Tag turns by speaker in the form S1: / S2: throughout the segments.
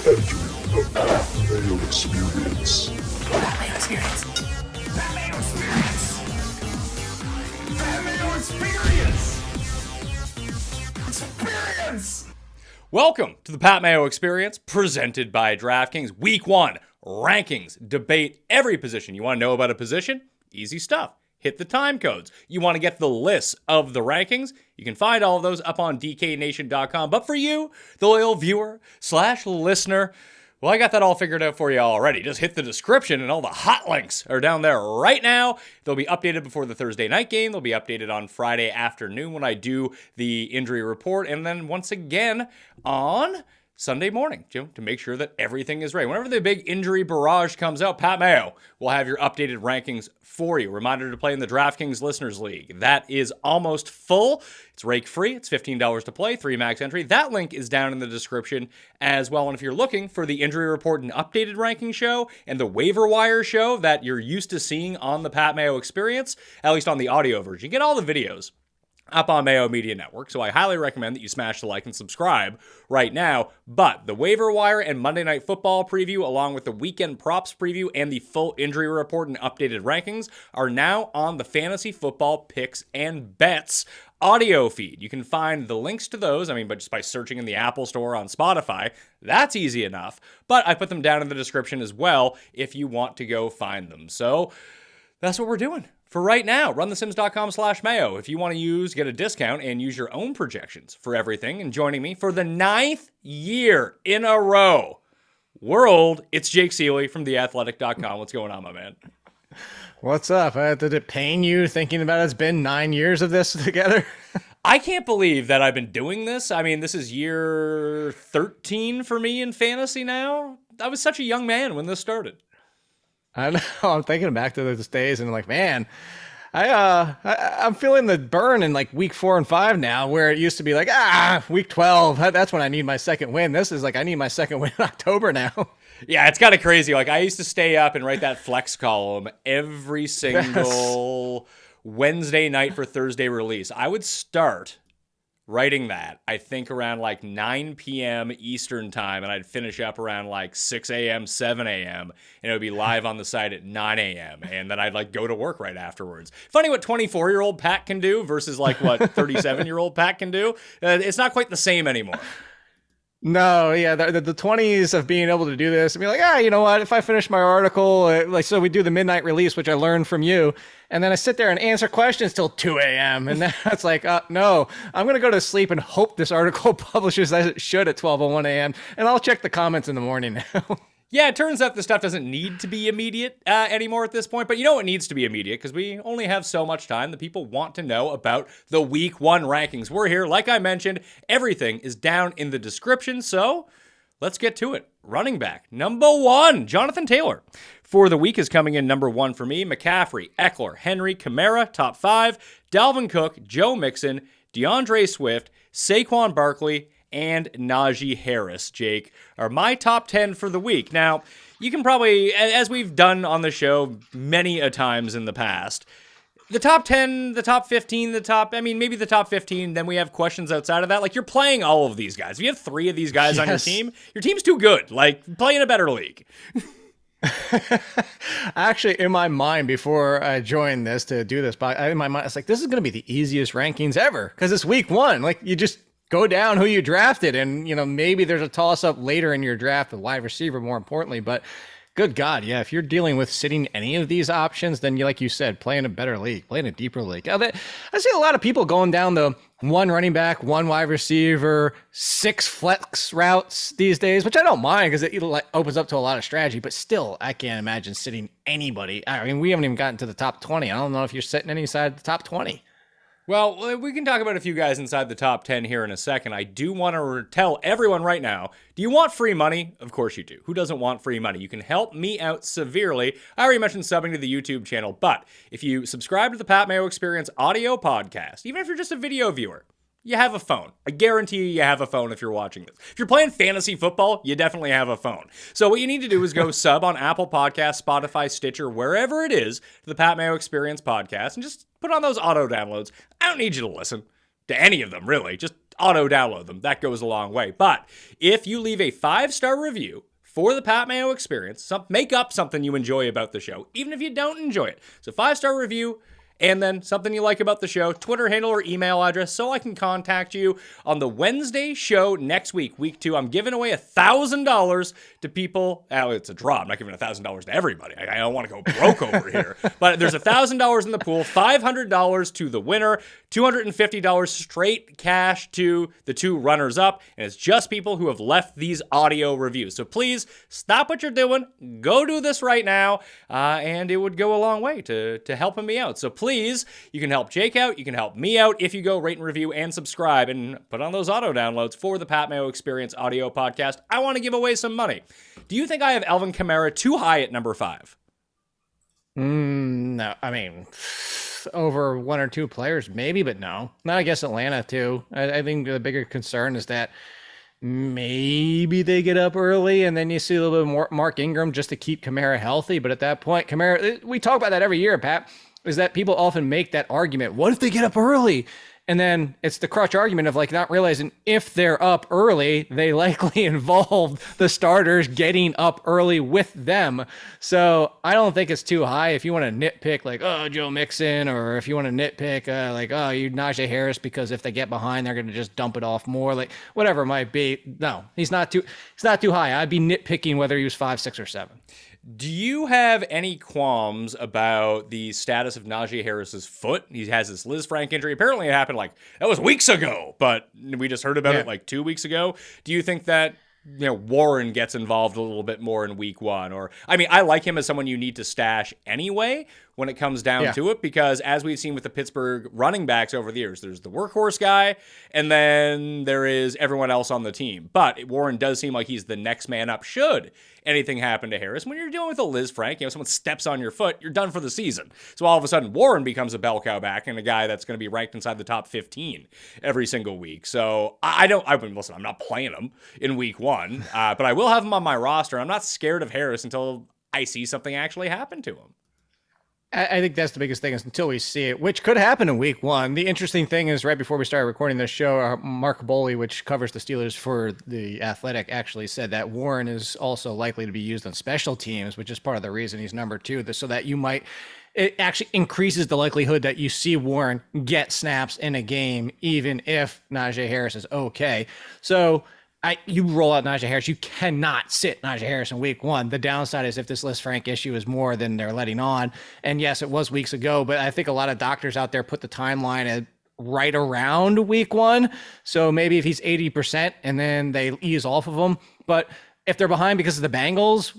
S1: entering the Mayo Experience.
S2: Mayo Experience. Mayo Experience. Mayo Experience. Experience.
S3: Welcome to the Pat Mayo Experience, presented by DraftKings. Week 1, rankings, debate every position. You want to know about a position? Easy stuff. Hit the time codes. You want to get the list of the rankings? You can find all of those up on dknation.com. But for you, the loyal viewer / listener, well, I got that all figured out for you already. Just hit the description and all the hot links are down there right now. They'll be updated before the Thursday night game. They'll be updated on Friday afternoon when I do the injury report. And then once again on Sunday morning, to make sure that everything is right. Whenever the big injury barrage comes out, Pat Mayo will have your updated rankings for you. Reminder to play in the DraftKings Listeners League. That is almost full. It's rake-free. It's $15 to play, 3 max entry. That link is down in the description as well. And if you're looking for the injury report and updated ranking show and the waiver wire show that you're used to seeing on the Pat Mayo Experience, at least on the audio version, you get all the videos up on Mayo Media Network, so I highly recommend that you smash the like and subscribe right now. But the waiver wire and Monday Night Football preview, along with the weekend props preview and the full injury report and updated rankings, are now on the Fantasy Football Picks and Bets audio feed. You can find the links to those, but just by searching in the Apple Store on Spotify. That's easy enough. But I put them down in the description as well if you want to go find them. So that's what we're doing for right now. runthesims.com/Mayo. If you want to get a discount and use your own projections for everything. And joining me for the 9th year in a row, world, it's Jake Ciely from theathletic.com. What's going on, my man?
S4: What's up? Did it pain you thinking about it's been 9 years of this together?
S3: I can't believe that I've been doing this. This is year 13 for me in fantasy now. I was such a young man when this started.
S4: I know. I'm thinking back to those days and I'm like, man, I'm feeling the burn in like week 4 and 5 now, where it used to be like, week 12. That's when I need my second win. This is like, I need my second win in October now.
S3: Yeah, it's kind of crazy. Like, I used to stay up and write that flex column every single Wednesday night for Thursday release. I would start writing that, I think, around like 9 p.m. Eastern time, and I'd finish up around like 6 a.m., 7 a.m., and it would be live on the site at 9 a.m., and then I'd like go to work right afterwards. Funny what 24-year-old Pat can do versus like what 37-year-old Pat can do. It's not quite the same anymore.
S4: No, yeah, the 20s of being able to do this and be like, you know what, if I finish my article, so we do the midnight release, which I learned from you, and then I sit there and answer questions till 2 a.m., and then it's like, no, I'm going to go to sleep and hope this article publishes as it should at 12:01 a.m., and I'll check the comments in the morning now.
S3: Yeah, it turns out the stuff doesn't need to be immediate anymore at this point, but you know it needs to be immediate because we only have so much time. The people want to know about the Week 1 rankings. We're here. Like I mentioned, everything is down in the description, so let's get to it. Running back, number 1, Jonathan Taylor. For the week is coming in number 1 for me. McCaffrey, Eckler, Henry, Kamara, top 5. Dalvin Cook, Joe Mixon, DeAndre Swift, Saquon Barkley, and Najee Harris, Jake, are my top 10 for the week. Now, you can probably, as we've done on the show many a times in the past, the top 10, the top 15, maybe the top 15, then we have questions outside of that. Like, you're playing all of these guys. If you have 3 of these guys on your team's too good. Like, play in a better league.
S4: Actually, in my mind, before I joined this to do this, in my mind, it's like, this is going to be the easiest rankings ever because it's week 1. Like, you just go down who you drafted, and maybe there's a toss-up later in your draft, the wide receiver more importantly, but good God, yeah, if you're dealing with sitting any of these options, then like you said, play in a better league, play in a deeper league. I see a lot of people going down the 1 running back, 1 wide receiver, 6 flex routes these days, which I don't mind because it opens up to a lot of strategy, but still, I can't imagine sitting anybody. We haven't even gotten to the top 20. I don't know if you're sitting any side of the top 20.
S3: Well, we can talk about a few guys inside the top 10 here in a second. I do want to tell everyone right now, do you want free money? Of course you do. Who doesn't want free money? You can help me out severely. I already mentioned subbing to the YouTube channel, but if you subscribe to the Pat Mayo Experience audio podcast, even if you're just a video viewer, you have a phone. I guarantee you have a phone if you're watching this. If you're playing fantasy football, you definitely have a phone. So what you need to do is go sub on Apple Podcasts, Spotify, Stitcher, wherever it is, to the Pat Mayo Experience podcast, and just put on those auto downloads. I don't need you to listen to any of them, really. Just auto-download them. That goes a long way. But if you leave a 5-star review for the Pat Mayo Experience, make up something you enjoy about the show, even if you don't enjoy it. So 5-star review, and then something you like about the show, Twitter handle or email address, so I can contact you. On the Wednesday show next week, week 2, I'm giving away $1,000 to people. It's a draw. I'm not giving $1,000 to everybody. I don't want to go broke over here. But there's $1,000 in the pool, $500 to the winner, $250 straight cash to the 2 runners-up, and it's just people who have left these audio reviews. So please, stop what you're doing, go do this right now, and it would go a long way to helping me out. So please, you can help Jake out, you can help me out if you go rate and review and subscribe and put on those auto downloads for the Pat Mayo Experience audio podcast. I want to give away some money. Do you think I have Alvin Kamara too high at number 5?
S4: No, I mean, over 1 or 2 players, maybe, but no. Not against Atlanta, too. I think the bigger concern is that maybe they get up early and then you see a little bit more Mark Ingram just to keep Kamara healthy. But at that point, Kamara, we talk about that every year, Pat, is that people often make that argument. What if they get up early? And then it's the crutch argument of like not realizing if they're up early, they likely involve the starters getting up early with them. So I don't think it's too high. If you want to nitpick like, oh, Joe Mixon, or if you want to nitpick like, oh, you Najee Harris, because if they get behind, they're going to just dump it off more, like whatever it might be. No, he's not too high. I'd be nitpicking whether he was 5, 6, or 7.
S3: Do you have any qualms about the status of Najee Harris's foot? He has this Liz Frank injury. Apparently it happened that was weeks ago, but we just heard about it 2 weeks ago. Do you think that Warren gets involved a little bit more in week 1? Or, I mean, I like him as someone you need to stash anyway when it comes down to it, because as we've seen with the Pittsburgh running backs over the years, there's the workhorse guy, and then there is everyone else on the team. But Warren does seem like he's the next man up should anything happen to Harris. When you're dealing with a Liz Frank, someone steps on your foot, you're done for the season. So all of a sudden, Warren becomes a bell cow back and a guy that's going to be ranked inside the top 15 every single week. So listen, I'm not playing him in week 1, but I will have him on my roster. I'm not scared of Harris until I see something actually happen to him.
S4: I think that's the biggest thing is until we see it, which could happen in week 1. The interesting thing is right before we started recording this show, Mark Boley, which covers the Steelers for The Athletic, actually said that Warren is also likely to be used on special teams, which is part of the reason he's number 2, so that it actually increases the likelihood that you see Warren get snaps in a game, even if Najee Harris is okay. So you roll out Najee Harris. You cannot sit Najee Harris in week 1. The downside is if this Liz Frank issue is more than they're letting on. And yes, it was weeks ago, but I think a lot of doctors out there put the timeline at right around week 1. So maybe if he's 80% and then they ease off of him. But if they're behind because of the Bengals,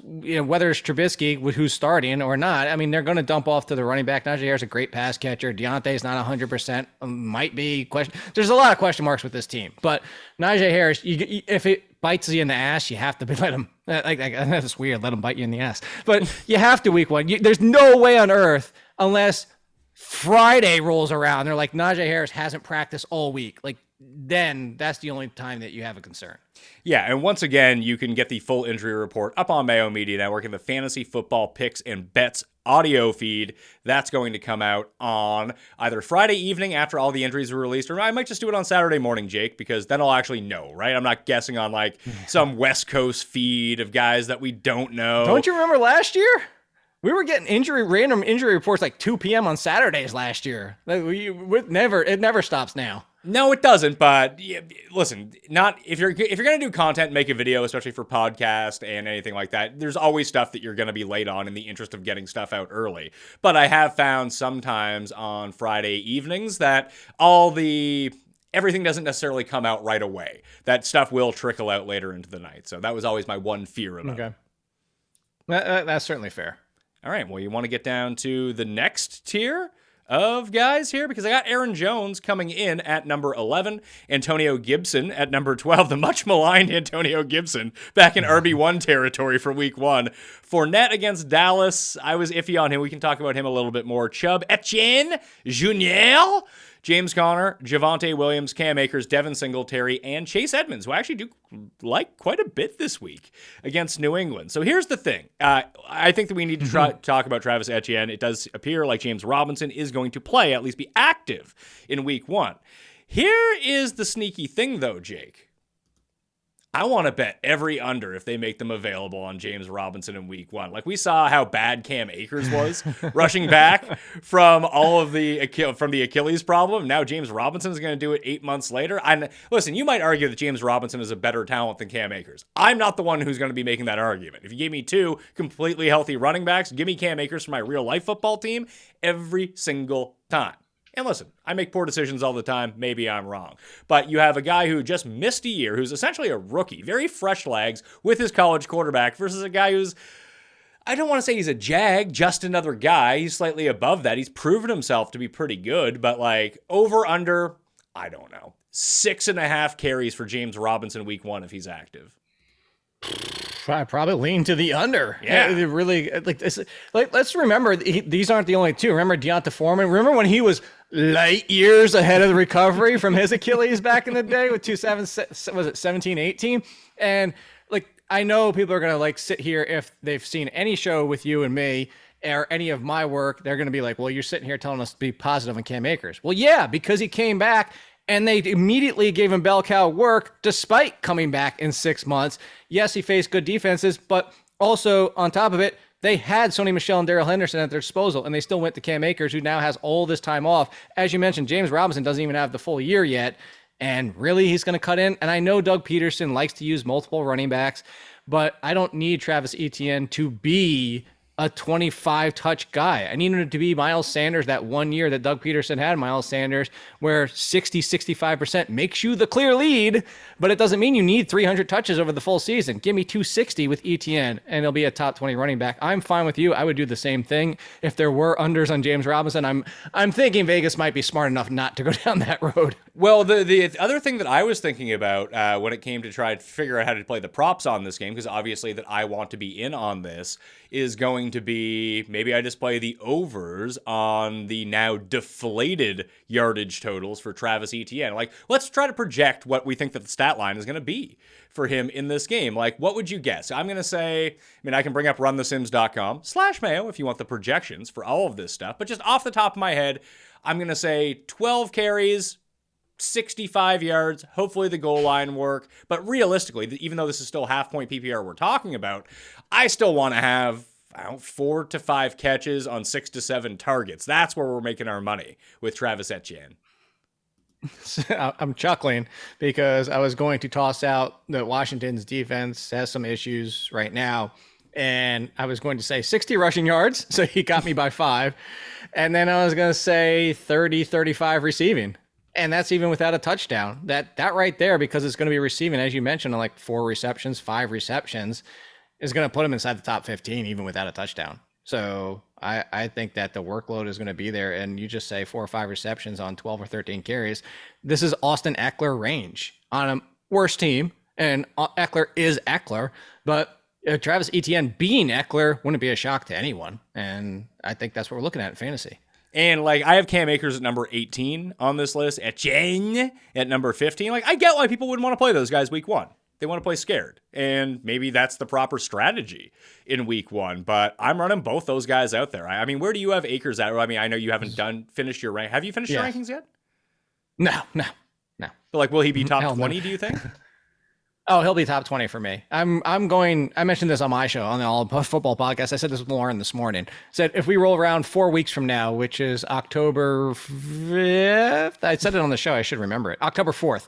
S4: whether it's Trubisky, who's starting or not, I mean, they're going to dump off to the running back. Najee Harris is a great pass catcher. Deontay's not 100%. Might be question. There's a lot of question marks with this team. But Najee Harris, if it bites you in the ass, you have to let him. That's weird. Let him bite you in the ass. But you have to week 1. There's no way on earth unless Friday rolls around. They're like, Najee Harris hasn't practiced all week. Then that's the only time that you have a concern.
S3: Yeah, and once again, you can get the full injury report up on Mayo Media Network in the Fantasy Football Picks and Bets audio feed. That's going to come out on either Friday evening after all the injuries are released, or I might just do it on Saturday morning, Jake, because then I'll actually know, right? I'm not guessing on some West Coast feed of guys that we don't know.
S4: Don't you remember last year? We were getting random injury reports 2 p.m. on Saturdays last year. It never stops now.
S3: No, it doesn't. But listen, if you're gonna do content, make a video, especially for podcast and anything like that. There's always stuff that you're gonna be late on in the interest of getting stuff out early. But I have found sometimes on Friday evenings that everything doesn't necessarily come out right away. That stuff will trickle out later into the night. So that was always my one fear about it.
S4: That's certainly fair.
S3: All right. Well, you want to get down to the next tier of guys here, because I got Aaron Jones coming in at number 11, Antonio Gibson at number 12, the much maligned Antonio Gibson back in RB1 territory for week 1. Fournette against Dallas, I was iffy on him. We can talk about him a little bit more. Chubb, Etienne, Junior, James Conner, Javonte Williams, Cam Akers, Devin Singletary, and Chase Edmonds, who I actually do like quite a bit this week against New England. So here's the thing. I think that we need to talk about Travis Etienne. It does appear like James Robinson is going to play, at least be active in week 1. Here is the sneaky thing, though, Jake. I want to bet every under if they make them available on James Robinson in week 1. Like we saw how bad Cam Akers was rushing back from the Achilles problem. Now James Robinson is going to do it 8 months later. Listen, you might argue that James Robinson is a better talent than Cam Akers. I'm not the one who's going to be making that argument. If you gave me 2 completely healthy running backs, give me Cam Akers for my real life football team every single time. And listen, I make poor decisions all the time. Maybe I'm wrong. But you have a guy who just missed a year, who's essentially a rookie, very fresh legs with his college quarterback, versus a guy who's, I don't want to say he's a jag, just another guy. He's slightly above that. He's proven himself to be pretty good. But like over, under, I don't know. 6.5 carries for James Robinson week 1 if he's active.
S4: I probably lean to the under.
S3: Yeah.
S4: It really, like this. Like, let's remember these aren't the only 2. Remember Deonta Foreman? Remember when he was light years ahead of the recovery from his Achilles back in the day with 17, 18? And like, I know people are going to like sit here if they've seen any show with you and me or any of my work, they're going to be like, well, you're sitting here telling us to be positive on Cam Akers. Well, yeah, because he came back and they immediately gave him bell cow work despite coming back in 6 months. Yes, he faced good defenses, but also on top of it, they had Sony Michel and Darrell Henderson at their disposal, and they still went to Cam Akers, who now has all this time off. As you mentioned, James Robinson doesn't even have the full year yet, and really he's going to cut in. And I know Doug Peterson likes to use multiple running backs, but I don't need Travis Etienne to be a 25 touch guy. I need him to be Miles Sanders that 1 year that Doug Peterson had Miles Sanders, where 65% makes you the clear lead, but it doesn't mean you need 300 touches over the full season. Give me 260 with Etienne and he'll be a top 20 running back. I'm fine with you. I would do the same thing if there were unders on James Robinson. I'm thinking Vegas might be smart enough not to go down that road.
S3: Well, the other thing that I was thinking about when it came to try to figure out how to play the props on this game, because obviously that I want to be in on this, is going to be maybe I just play the overs on the now deflated yardage totals for Travis Etienne. Like, let's try to project what we think that the stat line is going to be for him in this game. Like, what would you guess? I'm going to say, I can bring up runthesims.com/Mayo if you want the projections for all of this stuff, but just off the top of my head, I'm going to say 12 carries, 65 yards, hopefully the goal line work. But realistically, even though this is still half-point PPR we're talking about, I still want to have 4 to 5 catches on 6 to 7 targets. That's where we're making our money with Travis Etienne.
S4: I'm chuckling because I was going to toss out that Washington's defense has some issues right now. And I was going to say 60 rushing yards. So he got me by 5. And then I was going to say 30, 35 receiving. And that's even without a touchdown. That right there, because it's going to be receiving, as you mentioned, like 4 receptions, 5 receptions, is going to put him inside the top 15, even without a touchdown. So I think that the workload is going to be there. And you just say 4 or 5 receptions on 12 or 13 carries. This is Austin Eckler range on a worse team. And Eckler is Eckler. But Travis Etienne being Eckler wouldn't be a shock to anyone. And I think that's what we're looking at in fantasy.
S3: And like, I have Cam Akers at number 18 on this list, Etienne at number 15. Like, I get why people wouldn't want to play those guys week 1. They want to play scared. And maybe that's the proper strategy in week 1. But I'm running both those guys out there. I mean, where do you have Akers at? I mean, I know you haven't finished your rank. Have you finished your rankings yet?
S4: No.
S3: But like, will he be top 20, do you think?
S4: Oh, he'll be top 20 for me. I mentioned this on my show, on the All Football Podcast. I said this with Lauren this morning. Said if we roll around 4 weeks from now, which is October 5th, I said it on the show, I should remember it. October 4th,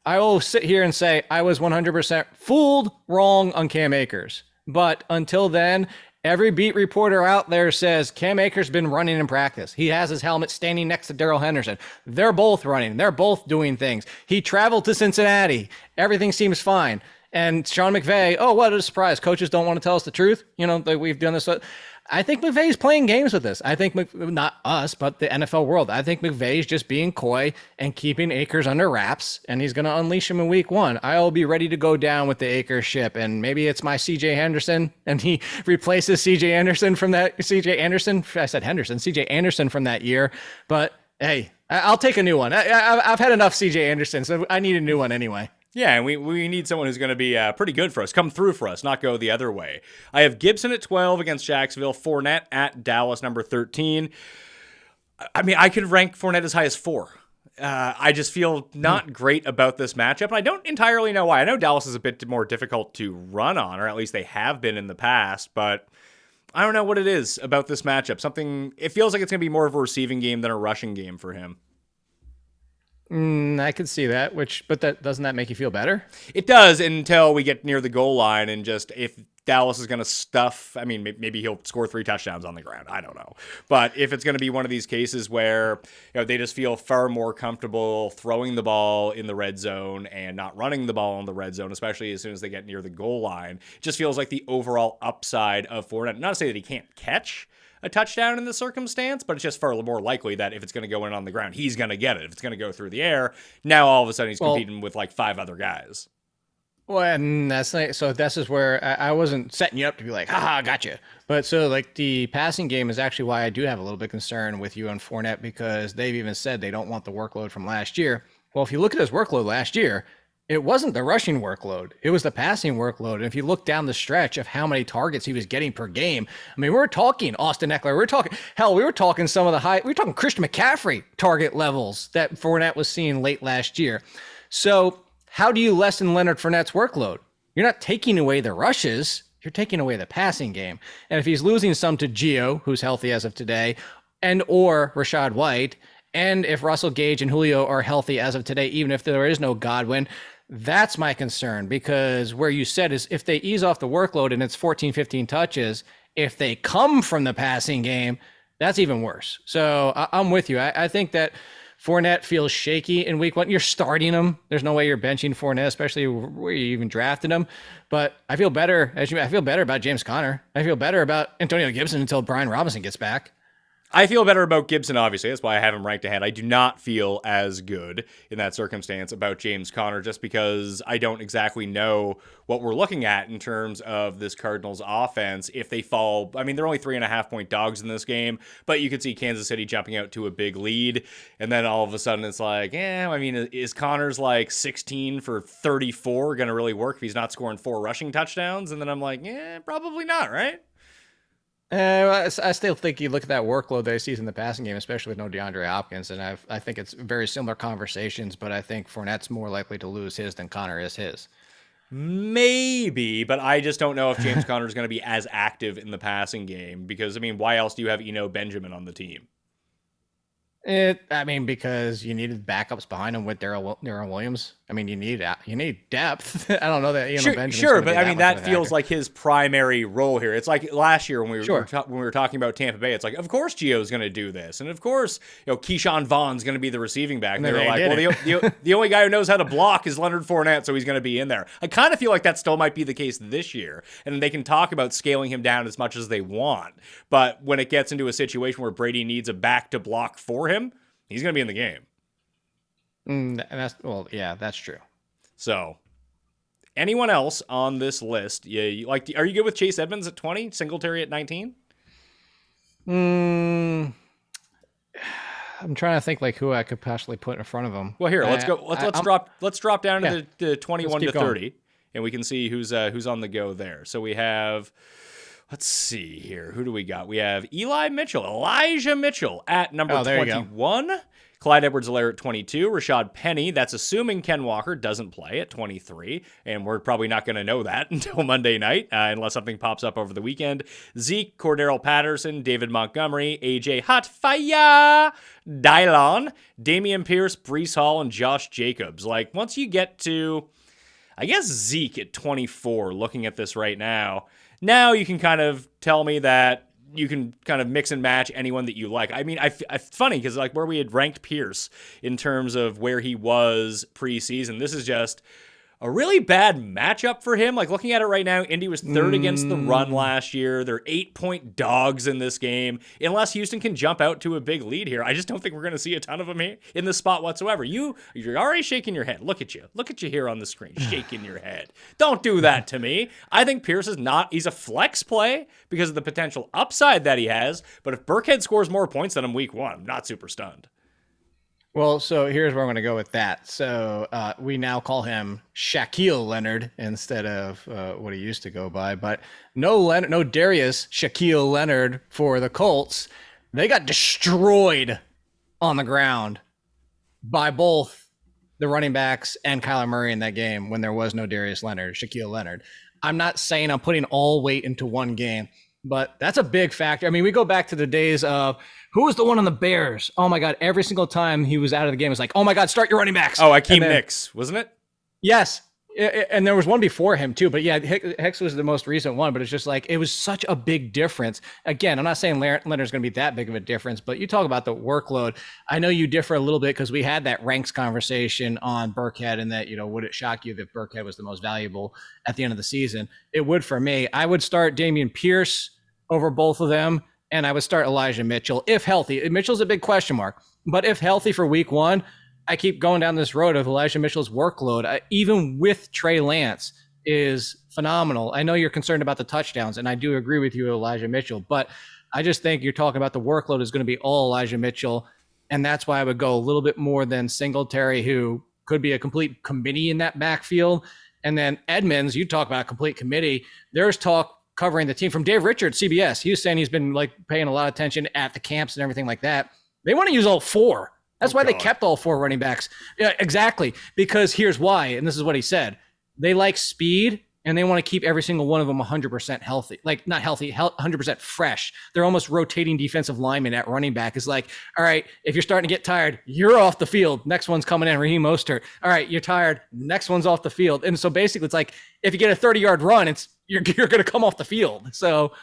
S4: I will sit here and say I was 100% fooled wrong on Cam Akers. But until then, every beat reporter out there says Cam Akers been running in practice. He has his helmet standing next to Darrell Henderson. They're both running. They're both doing things. He traveled to Cincinnati. Everything seems fine. And Sean McVay, oh, what a surprise. Coaches don't want to tell us the truth. That we've done this. I think McVay's playing games with this. I think, not us, but the NFL world. I think McVay's just being coy and keeping Akers under wraps, and he's going to unleash him in week 1. I'll be ready to go down with the Akers ship, and maybe it's my CJ Henderson, and he replaces CJ Anderson from that, CJ Anderson from that year. But hey, I'll take a new one. I've had enough CJ Anderson, so I need a new one anyway.
S3: Yeah, and we need someone who's going to be pretty good for us, come through for us, not go the other way. I have Gibson at 12 against Jacksonville, Fournette at Dallas, number 13. I mean, I could rank Fournette as high as 4 I just feel not great about this matchup, and I don't entirely know why. I know Dallas is a bit more difficult to run on, or at least they have been in the past, but I don't know what it is about this matchup. It feels like it's going to be more of a receiving game than a rushing game for him.
S4: I could see that, but doesn't that make you feel better?
S3: It does until we get near the goal line, and just if Dallas is going to stuff, I mean, maybe he'll score 3 touchdowns on the ground. I don't know. But if it's going to be one of these cases where they just feel far more comfortable throwing the ball in the red zone and not running the ball in the red zone, especially as soon as they get near the goal line, it just feels like the overall upside of Fournette. Not to say that he can't catch a touchdown in this circumstance, but it's just far more likely that if it's going to go in on the ground, he's going to get it. If it's going to go through the air, now all of a sudden he's competing with like 5 other guys.
S4: Well, and that's like, so this is where I wasn't setting you up to be like, haha, gotcha. But so like the passing game is actually why I do have a little bit of concern with you on Fournette, because they've even said they don't want the workload from last year. Well, if you look at his workload last year, it wasn't the rushing workload. It was the passing workload. And if you look down the stretch of how many targets he was getting per game, I mean, we're talking Austin Eckler. We were talking Christian McCaffrey target levels that Fournette was seeing late last year. So how do you lessen Leonard Fournette's workload? You're not taking away the rushes. You're taking away the passing game. And if he's losing some to Gio, who's healthy as of today, and or Rachaad White, and if Russell Gage and Julio are healthy as of today, even if there is no Godwin, that's my concern, because where you said is if they ease off the workload and it's 14, 15 touches, if they come from the passing game, that's even worse. So I'm with you. I think that Fournette feels shaky in week 1. You're starting him. There's no way you're benching Fournette, especially where you even drafted him. But I feel better. I feel better about James Conner. I feel better about Antonio Gibson until Brian Robinson gets back.
S3: I feel better about Gibson, obviously. That's why I have him ranked ahead. I do not feel as good in that circumstance about James Conner, just because I don't exactly know what we're looking at in terms of this Cardinals offense. If they fall, I mean, they're only 3.5-point dogs in this game, but you could see Kansas City jumping out to a big lead. And then all of a sudden it's like, I mean, is Connor's like 16 for 34 going to really work if he's not scoring 4 rushing touchdowns? And then I'm like, probably not, right?
S4: I still think you look at that workload that he sees in the passing game, especially with no DeAndre Hopkins, and I think it's very similar conversations, but I think Fournette's more likely to lose his than Conner is his.
S3: Maybe, but I just don't know if James Conner is going to be as active in the passing game, because, I mean, why else do you have Eno Benjamin on the team?
S4: Because you needed backups behind him with Darrell Williams. I mean, you need depth. I don't know that Benjamin's
S3: sure, but I mean that feels like his primary role here. It's like last year when we were talking about Tampa Bay. It's like, of course Gio's going to do this, and of course Keyshawn Vaughn's going to be the receiving back. And they were like, well, the only guy who knows how to block is Leonard Fournette, so he's going to be in there. I kind of feel like that still might be the case this year, and they can talk about scaling him down as much as they want, but when it gets into a situation where Brady needs a back to block for him, he's going to be in the game.
S4: That's true.
S3: So, anyone else on this list? Are you good with Chase Edmonds at 20, Singletary at 19?
S4: I'm trying to think like who I could possibly put in front of him.
S3: Well, here, let's go. Let's drop down to the 21 to 30, going. And we can see who's on the go there. So we have. Let's see here. Who do we got? We have Elijah Mitchell at number 21. Clyde Edwards-Helaire at 22. Rashad Penny, that's assuming Ken Walker doesn't play, at 23. And we're probably not going to know that until Monday night, unless something pops up over the weekend. Zeke, Cordero Patterson, David Montgomery, AJ Hotfire, Dylon, Damian Pierce, Breece Hall, and Josh Jacobs. Like, once you get to, I guess, Zeke at 24, looking at this right now you can kind of tell me that you can kind of mix and match anyone that you like. I mean, it's funny because like where we had ranked Pierce in terms of where he was preseason, this is just a really bad matchup for him. Like looking at it right now, Indy was third against the run last year. They're 8-point dogs in this game. Unless Houston can jump out to a big lead here, I just don't think we're going to see a ton of them here in the spot whatsoever. You're already shaking your head. Look at you here on the screen, shaking your head. Don't do that to me. I think Pierce he's a flex play because of the potential upside that he has. But if Burkhead scores more points than him week 1, I'm not super stunned.
S4: Well, so here's where I'm going to go with that. So we now call him Shaquille Leonard instead of what he used to go by. But no Darius Shaquille Leonard for the Colts. They got destroyed on the ground by both the running backs and Kyler Murray in that game when there was no Darius Leonard, Shaquille Leonard. I'm not saying I'm putting all weight into one game, but that's a big factor. I mean, we go back to the days of who was the one on the Bears? Oh my God, every single time he was out of the game, it's like, oh my God, start your running backs.
S3: Oh, Akeem Nicks, wasn't it?
S4: Yes. And there was one before him too, but yeah, Hicks was the most recent one, but it's just like, it was such a big difference. Again, I'm not saying Leonard's going to be that big of a difference, but you talk about the workload. I know you differ a little bit because we had that ranks conversation on Burkhead and that, would it shock you that Burkhead was the most valuable at the end of the season? It would for me. I would start Dameon Pierce over both of them, and I would start Elijah Mitchell if healthy. Mitchell's a big question mark, but if healthy for week one, I keep going down this road of Elijah Mitchell's workload, even with Trey Lance, is phenomenal. I know you're concerned about the touchdowns, and I do agree with you, Elijah Mitchell, but I just think you're talking about the workload is going to be all Elijah Mitchell, and that's why I would go a little bit more than Singletary, who could be a complete committee in that backfield. And then Edmonds, you talk about a complete committee. There's talk covering the team from Dave Richards, CBS. He was saying he's been paying a lot of attention at the camps and everything like that. They want to use all four. That's why they kept all four running backs. Yeah, exactly. Because here's why, and this is what he said. They like speed, and they want to keep every single one of them 100% healthy. Not healthy, 100% fresh. They're almost rotating defensive linemen at running back. It's like, all right, if you're starting to get tired, you're off the field. Next one's coming in, Raheem Mostert. All right, you're tired. Next one's off the field. And so basically, it's like, if you get a 30-yard run, you're going to come off the field. So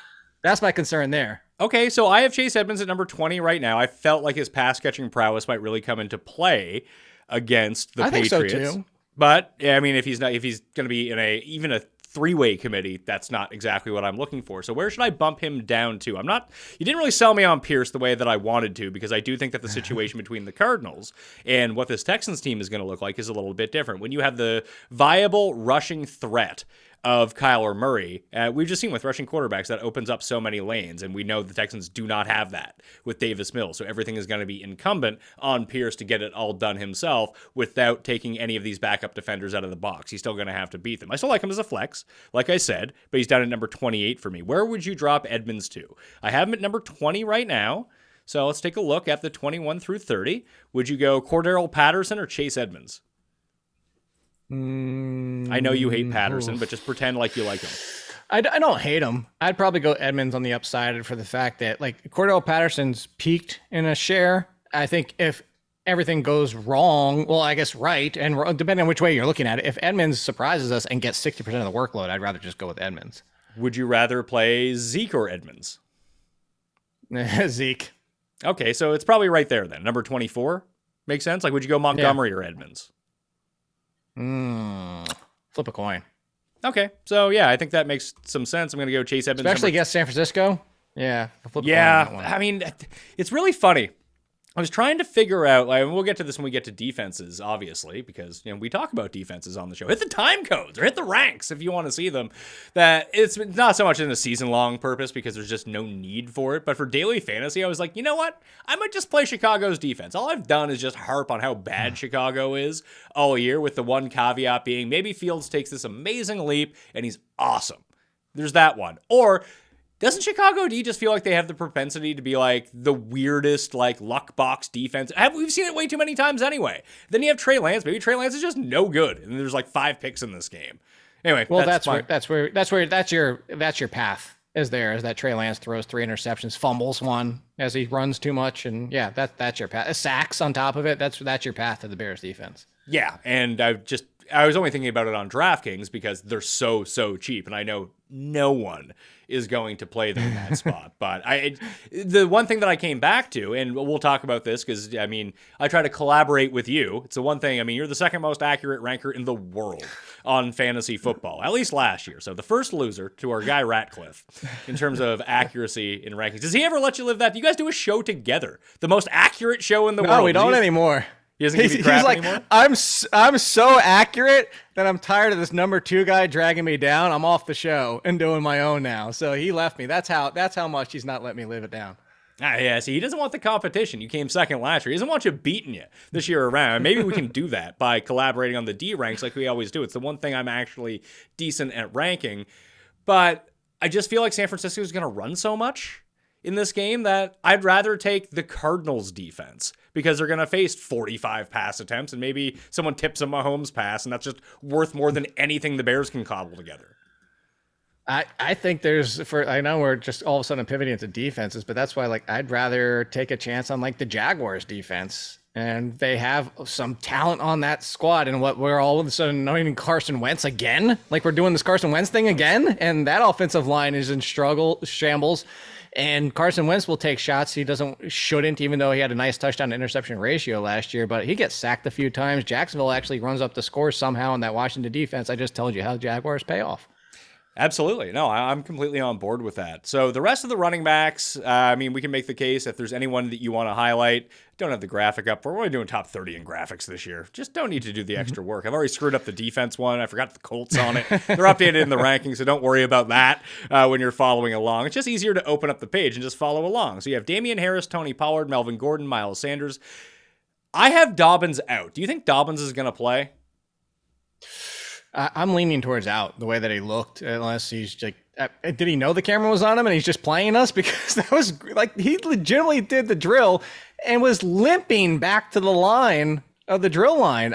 S4: that's my concern there.
S3: Okay, so I have Chase Edmonds at number 20 right now. I felt like his pass catching prowess might really come into play against the Patriots.
S4: I think so too.
S3: But yeah, I mean, if he's going to be in even a three-way committee, that's not exactly what I'm looking for. So where should I bump him down to? You didn't really sell me on Pierce the way that I wanted to, because I do think that the situation between the Cardinals and what this Texans team is going to look like is a little bit different. When you have the viable rushing threat of Kyler Murray, we've just seen with rushing quarterbacks that opens up so many lanes, and we know the Texans do not have that with Davis Mills, so everything is going to be incumbent on Pierce to get it all done himself without taking any of these backup defenders out of the box. He's still going to have to beat them. I still like him as a flex, like I said, but he's down at number 28 for me. Where would you drop Edmonds to? I have him at number 20 right now, so let's take a look at the 21 through 30. Would you go Cordarrelle Patterson or Chase Edmonds? I know you hate Patterson, but just pretend like you like him.
S4: I don't hate him. I'd probably go Edmonds on the upside for the fact that Cordarrelle Patterson's peaked in a share. I think if everything goes wrong, well, I guess right, and depending on which way you're looking at it, if Edmonds surprises us and gets 60% of the workload, I'd rather just go with Edmonds.
S3: Would you rather play Zeke or Edmonds?
S4: Zeke.
S3: Okay, so it's probably right there then. Number 24 makes sense. Would you go Montgomery or Edmonds?
S4: Flip a coin.
S3: Okay, so yeah, I think that makes some sense. I'm going to go Chase Edmonds.
S4: Especially against San Francisco. Yeah.
S3: Flip a coin on that one. I mean, it's really funny. I was trying to figure out, and we'll get to this when we get to defenses, obviously, because we talk about defenses on the show. Hit the time codes or hit the ranks if you want to see them. That it's not so much in a season-long purpose because there's just no need for it. But for daily fantasy, I was like, you know what? I might just play Chicago's defense. All I've done is just harp on how bad Chicago is all year, with the one caveat being maybe Fields takes this amazing leap and he's awesome. There's that one. Or doesn't Chicago D just feel like they have the propensity to be the weirdest luck box defense? We've seen it way too many times anyway. Then you have Trey Lance. Maybe Trey Lance is just no good, and there's 5 picks in this game. Anyway,
S4: well, that's your path. Is that Trey Lance throws 3 interceptions, fumbles one as he runs too much, and yeah, that's your path. Sacks on top of it. That's your path to the Bears defense.
S3: Yeah, and I was only thinking about it on DraftKings because they're so cheap, and I know no one is going to play them in that spot. But the one thing that I came back to, and we'll talk about this because, I try to collaborate with you. It's the one thing, you're the second most accurate ranker in the world on fantasy football, at least last year. So the first loser to our guy Ratcliffe in terms of accuracy in rankings. Does he ever let you live that? You guys do a show together, the most accurate show in the world.
S4: No, we don't anymore.
S3: He doesn't give you crap anymore?
S4: I'm so accurate that I'm tired of this number 2 guy dragging me down. I'm off the show and doing my own now. So he left me. That's how much he's not letting me live it down.
S3: Yeah, see, he doesn't want the competition. You came second last year. He doesn't want you beating you this year around. Maybe we can do that by collaborating on the D ranks like we always do. It's the one thing I'm actually decent at ranking. But I just feel like San Francisco is going to run so much in this game that I'd rather take the Cardinals defense because they're going to face 45 pass attempts, and maybe someone tips a Mahomes pass, and that's just worth more than anything the Bears can cobble together.
S4: I think I know we're just all of a sudden pivoting into defenses, but that's why I'd rather take a chance on the Jaguars defense. And they have some talent on that squad. And what we're all of a sudden knowing Carson Wentz again, we're doing this Carson Wentz thing again. And that offensive line is in shambles. And Carson Wentz will take shots he shouldn't, even though he had a nice touchdown to interception ratio last year. But he gets sacked a few times. Jacksonville actually runs up the score somehow in that Washington defense. I just told you how the Jaguars pay off.
S3: Absolutely. No, I'm completely on board with that. So the rest of the running backs, we can make the case if there's anyone that you want to highlight. Don't have the graphic up. We're only doing top 30 in graphics this year. Just don't need to do the extra work. I've already screwed up the defense one. I forgot the Colts on it. They're updated in the rankings, so don't worry about that when you're following along. It's just easier to open up the page and just follow along. So you have Damian Harris, Tony Pollard, Melvin Gordon, Miles Sanders. I have Dobbins out. Do you think Dobbins is going to play?
S4: I'm leaning towards out the way that he looked, unless he's did he know the camera was on him and he's just playing us? Because that was he legitimately did the drill and was limping back to the line of the drill line.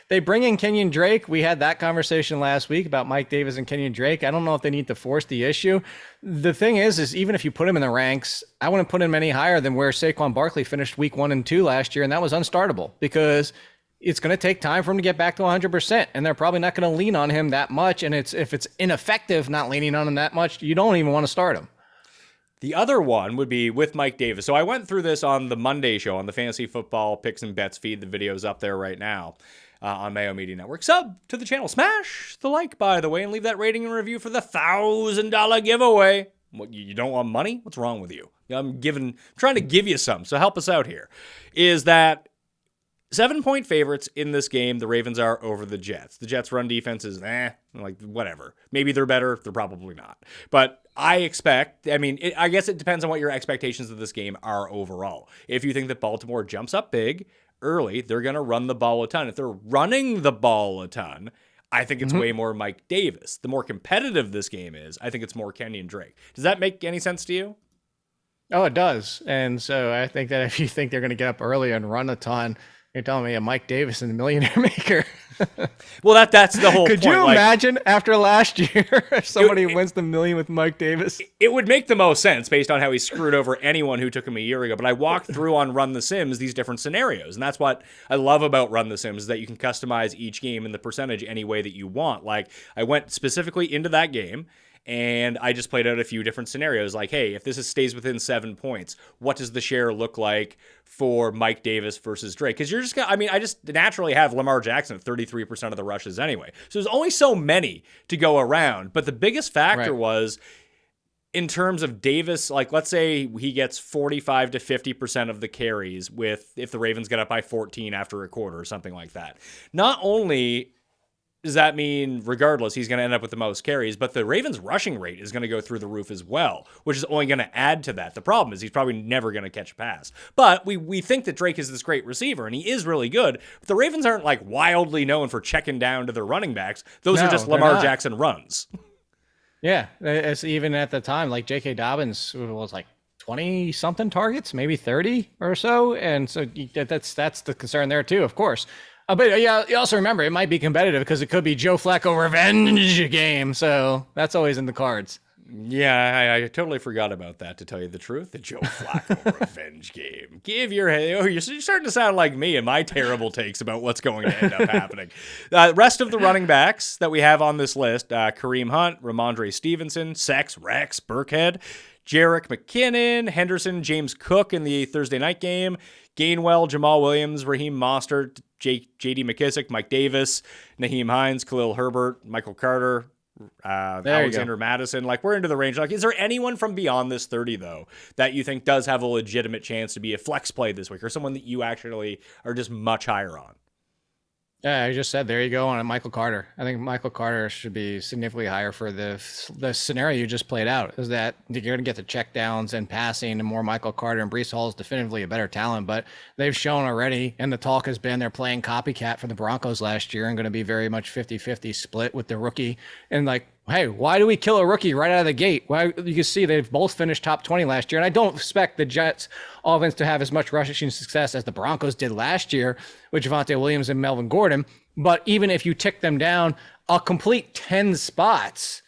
S4: They bring in Kenyon Drake. We had that conversation last week about Mike Davis and Kenyon Drake. I don't know if they need to force the issue. The thing is even if you put him in the ranks, I wouldn't put him any higher than where Saquon Barkley finished week 1 and 2 last year. And that was unstartable because it's going to take time for him to get back to 100%, and they're probably not going to lean on him that much. And if it's ineffective not leaning on him that much, you don't even want to start him.
S3: The other one would be with Mike Davis. So I went through this on the Monday show on the Fantasy Football Picks and Bets feed. The video's up there right now on Mayo Media Network. Sub to the channel. Smash the like, by the way, and leave that rating and review for the $1,000 giveaway. What, you don't want money? What's wrong with you? I'm trying to give you some, so help us out here. Is that 7-point favorites in this game, the Ravens are over the Jets. The Jets' run defense is, whatever. Maybe they're better. They're probably not. But I expect, I guess it depends on what your expectations of this game are overall. If you think that Baltimore jumps up big early, they're going to run the ball a ton. If they're running the ball a ton, I think it's way more Mike Davis. The more competitive this game is, I think it's more Kenyon Drake. Does that make any sense to you?
S4: Oh, it does. And so I think that if you think they're going to get up early and run a ton, you're telling me a Mike Davis and the Millionaire Maker.
S3: Well, that's the whole point.
S4: Could you imagine after last year if somebody wins the million with Mike Davis?
S3: It would make the most sense based on how he screwed over anyone who took him a year ago. But I walked through on Run the Sims these different scenarios. And that's what I love about Run the Sims, is that you can customize each game in the percentage any way that you want. I went specifically into that game, and I just played out a few different scenarios. Hey, if this stays within 7 points, what does the share look like for Mike Davis versus Drake? Because you're just I just naturally have Lamar Jackson at 33% of the rushes anyway. So there's only so many to go around. But the biggest factor was in terms of Davis, let's say he gets 45 to 50% of the carries if the Ravens get up by 14 after a quarter or something like that. Not only does that mean, regardless, he's going to end up with the most carries, but the Ravens' rushing rate is going to go through the roof as well, which is only going to add to that. The problem is he's probably never going to catch a pass. But we think that Drake is this great receiver, and he is really good, but the Ravens aren't, wildly known for checking down to their running backs. Those are just Lamar Jackson runs. Yeah,
S4: it's even at the time, J.K. Dobbins was 20-something targets, maybe 30 or so, and so that's the concern there too, of course. But yeah, you also remember it might be competitive because it could be Joe Flacco revenge game. So that's always in the cards.
S3: Yeah, I totally forgot about that, to tell you the truth. The Joe Flacco revenge game. You're starting to sound like me and my terrible takes about what's going to end up happening. Rest of the running backs that we have on this list, Kareem Hunt, Ramondre Stevenson, Rex Burkhead, Jerick McKinnon, Henderson, James Cook in the Thursday night game, Gainwell, Jamal Williams, Raheem Mostert, J.D. McKissick, Mike Davis, Naheem Hines, Khalil Herbert, Michael Carter, Alexander Madison. We're into the range. Is there anyone from beyond this 30, though, that you think does have a legitimate chance to be a flex play this week, or someone that you actually are just much higher on?
S4: Yeah, I just said, there you go on Michael Carter. I think Michael Carter should be significantly higher for the scenario you just played out, is that you're going to get the check downs and passing and more Michael Carter, and Breece Hall is definitively a better talent, but they've shown already, and the talk has been they're playing copycat for the Broncos last year and going to be very much 50-50 split with the rookie. And hey, why do we kill a rookie right out of the gate? Why, you can see they've both finished top 20 last year. And I don't expect the Jets offense to have as much rushing success as the Broncos did last year with Javonte Williams and Melvin Gordon. But even if you tick them down a complete 10 spots,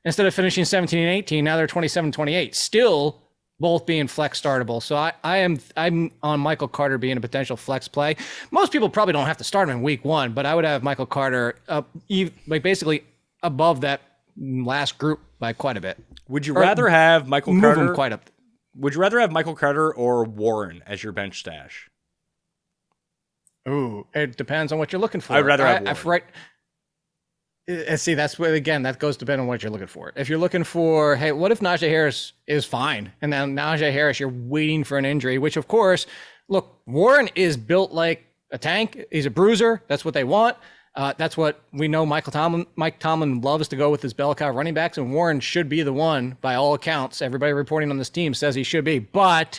S4: instead of finishing 17 and 18, now they're 27, 28, still both being flex startable. So I'm on Michael Carter being a potential flex play. Most people probably don't have to start him in week 1, but I would have Michael Carter basically above that last group by quite a bit.
S3: Would you rather have Michael Carter?
S4: Move him quite up.
S3: Would you rather have Michael Carter or Warren as your bench stash?
S4: Ooh, it depends on what you're looking for.
S3: I'd rather have Warren.
S4: And see, that's where, again, that goes depending on what you're looking for. If you're looking for, hey, what if Najee Harris is fine? And then Najee Harris, you're waiting for an injury, which of course, look, Warren is built like a tank. He's a bruiser. That's what they want. That's what we know Mike Tomlin loves to go with his bell cow running backs, and Warren should be the one by all accounts. Everybody reporting on this team says he should be, but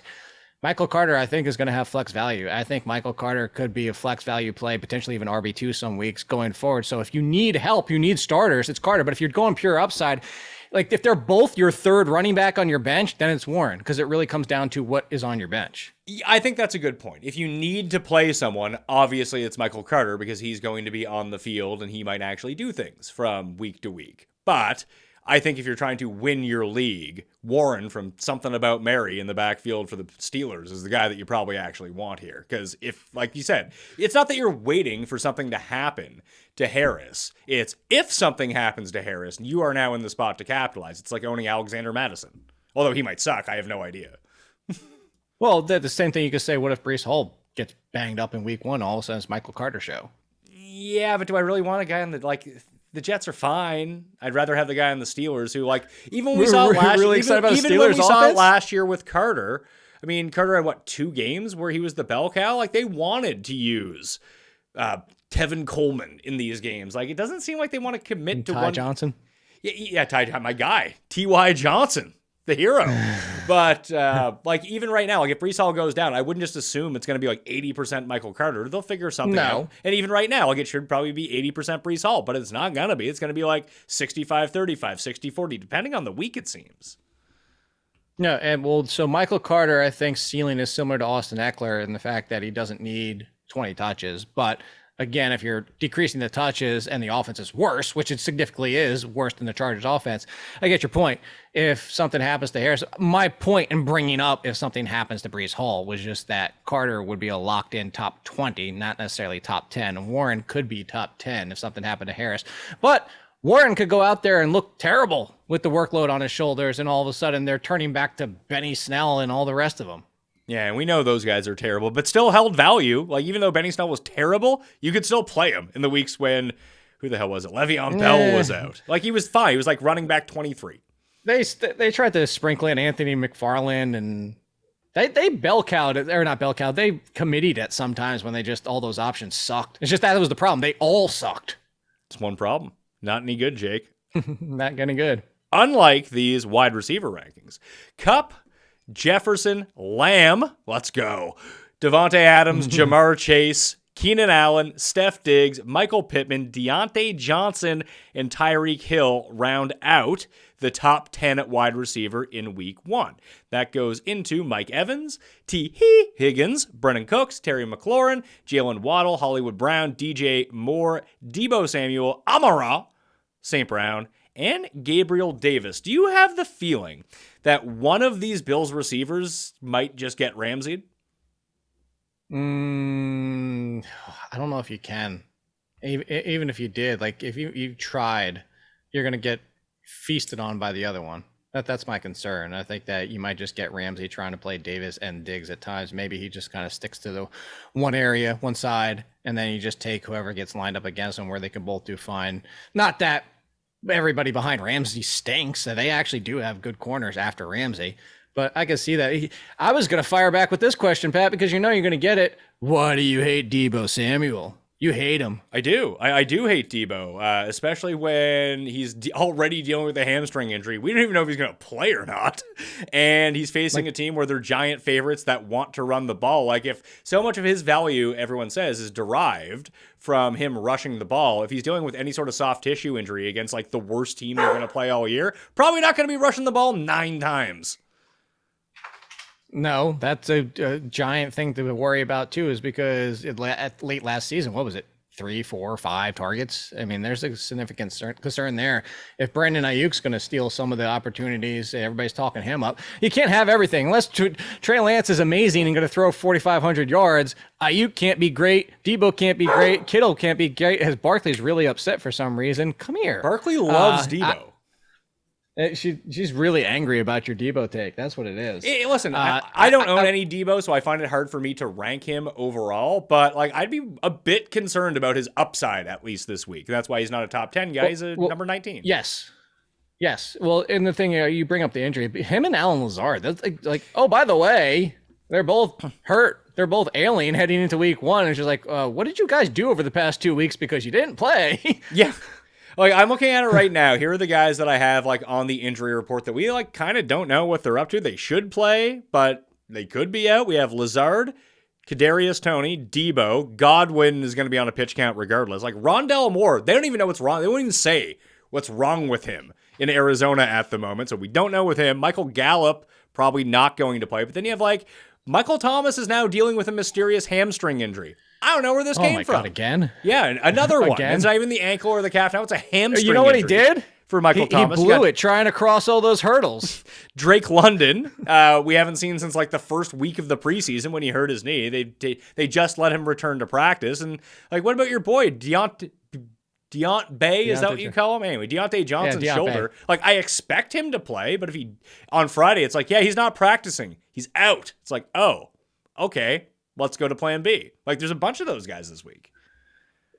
S4: Michael Carter, I think, is going to have flex value. I think Michael Carter could be a flex value play, potentially even RB2 some weeks going forward. So if you need help, you need starters, it's Carter. But if you're going pure upside, like if they're both your third running back on your bench, then it's Warren, because it really comes down to what is on your bench.
S3: I think that's a good point. If you need to play someone, obviously it's Michael Carter because he's going to be on the field and he might actually do things from week to week. But I think if you're trying to win your league, Warren from Something About Mary in the backfield for the Steelers is the guy that you probably actually want here. Because if, like you said, it's not that you're waiting for something to happen to Harris. It's if something happens to Harris, you are now in the spot to capitalize. It's like owning Alexander Madison. Although he might suck, I have no idea.
S4: Well, the same thing you could say, what if Breece Hall gets banged up in week 1, all of a sudden it's Michael Carter show?
S3: Yeah, but do I really want a guy on the Jets are fine. I'd rather have the guy on the Steelers who, even when we saw it last year, even when we saw it last year with Carter, I mean, Carter had 2 games where he was the bell cow? They wanted to use Tevin Coleman in these games. It doesn't seem like they want to commit to
S4: Ty Johnson.
S3: Yeah, Ty, my guy, T.Y. Johnson, the hero. But even right now, if Breece Hall goes down, I wouldn't just assume it's going to be 80% Michael Carter. They'll figure something out. And even right now, it should probably be 80% Breece Hall, but it's not going to be. It's going to be 65-35, 60-40, depending on the week, it seems.
S4: No, and so Michael Carter, I think ceiling is similar to Austin Eckler in the fact that he doesn't need 20 touches, but again, if you're decreasing the touches and the offense is worse, which it significantly is worse than the Chargers offense, I get your point. If something happens to Harris, my point in bringing up if something happens to Breece Hall was just that Carter would be a locked in top 20, not necessarily top 10. Warren could be top 10 if something happened to Harris, but Warren could go out there and look terrible with the workload on his shoulders, and all of a sudden they're turning back to Benny Snell and all the rest of them.
S3: Yeah, and we know those guys are terrible, but still held value. Even though Benny Snell was terrible, you could still play him in the weeks when, who the hell was it? Le'Veon Bell was out. He was fine. He was running back 23.
S4: They tried to sprinkle in Anthony McFarland, and they bell cowed it, or not bell cowed. They committed it sometimes when all those options sucked. It's just that was the problem. They all sucked.
S3: It's one problem. Not any good, Jake.
S4: Not any good.
S3: Unlike these wide receiver rankings, Kupp, Jefferson, Lamb, let's go, Devontae Adams, Jamar Chase, Keenan Allen, Steph Diggs, Michael Pittman, Deontay Johnson, and Tyreek Hill round out the top 10 at wide receiver in week 1. That goes into Mike Evans, T. Higgins, Brennan Cooks, Terry McLaurin, Jalen Waddle, Hollywood Brown, DJ Moore, Deebo Samuel, Amara, St. Brown, and Gabriel Davis. Do you have the feeling that one of these Bills receivers might just get Ramsey'd?
S4: I don't know if you can. Even if you did, if you tried, you're going to get feasted on by the other one. That's my concern. I think that you might just get Ramsey trying to play Davis and Diggs at times. Maybe he just kind of sticks to the one area, one side, and then you just take whoever gets lined up against him where they can both do fine. Not that everybody behind Ramsey stinks. They actually do have good corners after Ramsey. But I can see that. I was going to fire back with this question, Pat, because you're going to get it. Why do you hate Deebo Samuel? You hate him.
S3: I do. I do hate Debo, especially when he's already dealing with a hamstring injury. We don't even know if he's going to play or not. And he's facing a team where they're giant favorites that want to run the ball. Like, if so much of his value, everyone says, is derived from him rushing the ball, if he's dealing with any sort of soft tissue injury against, like, the worst team they're going to play all year, probably not going to be rushing the ball 9 times.
S4: No, that's a giant thing to worry about too, is because at late last season, what was it? 3, 4, 5 targets. I mean, there's a significant concern there. If Brandon Ayuk's going to steal some of the opportunities, everybody's talking him up. You can't have everything. Unless Trey Lance is amazing and going to throw 4,500 yards, Ayuk can't be great. Debo can't be great. Kittle can't be great. As Barkley's really upset for some reason. Come here.
S3: Barkley loves Debo.
S4: She's really angry about your Debo take. That's what it is.
S3: Hey, listen, I don't own any Debo, so I find it hard for me to rank him overall. But like, I'd be a bit concerned about his upside, at least this week. That's why he's not a top 10 guy. He's a number 19.
S4: Yes. Well, and the thing, you bring up the injury. Him and Alan Lazard. That's like, oh, by the way, they're both hurt. They're both ailing heading into week 1. And she's like, what did you guys do over the past 2 weeks because you didn't play?
S3: Yeah. Like, I'm looking at it right now. Here are the guys that I have, like, on the injury report that we, like, kind of don't know what they're up to. They should play, but they could be out. We have Lazard, Kadarius Toney, Debo. Godwin is going to be on a pitch count regardless. Like, Rondell Moore, they don't even know what's wrong. They won't even say what's wrong with him in Arizona at the moment. So we don't know with him. Michael Gallup, probably not going to play. But then you have, like, Michael Thomas is now dealing with a mysterious hamstring injury. I don't know where this came from.
S4: God, again?
S3: Yeah, another one. It's not even the ankle or the calf. Now it's a hamstring.
S4: You know what
S3: injury
S4: he did?
S3: For Michael Thomas.
S4: He blew it trying to cross all those hurdles.
S3: Drake London, we haven't seen since like the first week of the preseason when he hurt his knee. They just let him return to practice. And like, what about your boy, Deontay Bay? Is that what you call him? Anyway, Deontay Johnson's shoulder. Bay. Like, I expect him to play, but if he, on Friday, it's like, yeah, he's not practicing. He's out. It's like, oh, okay. Let's go to plan B. Like, there's a bunch of those guys this week.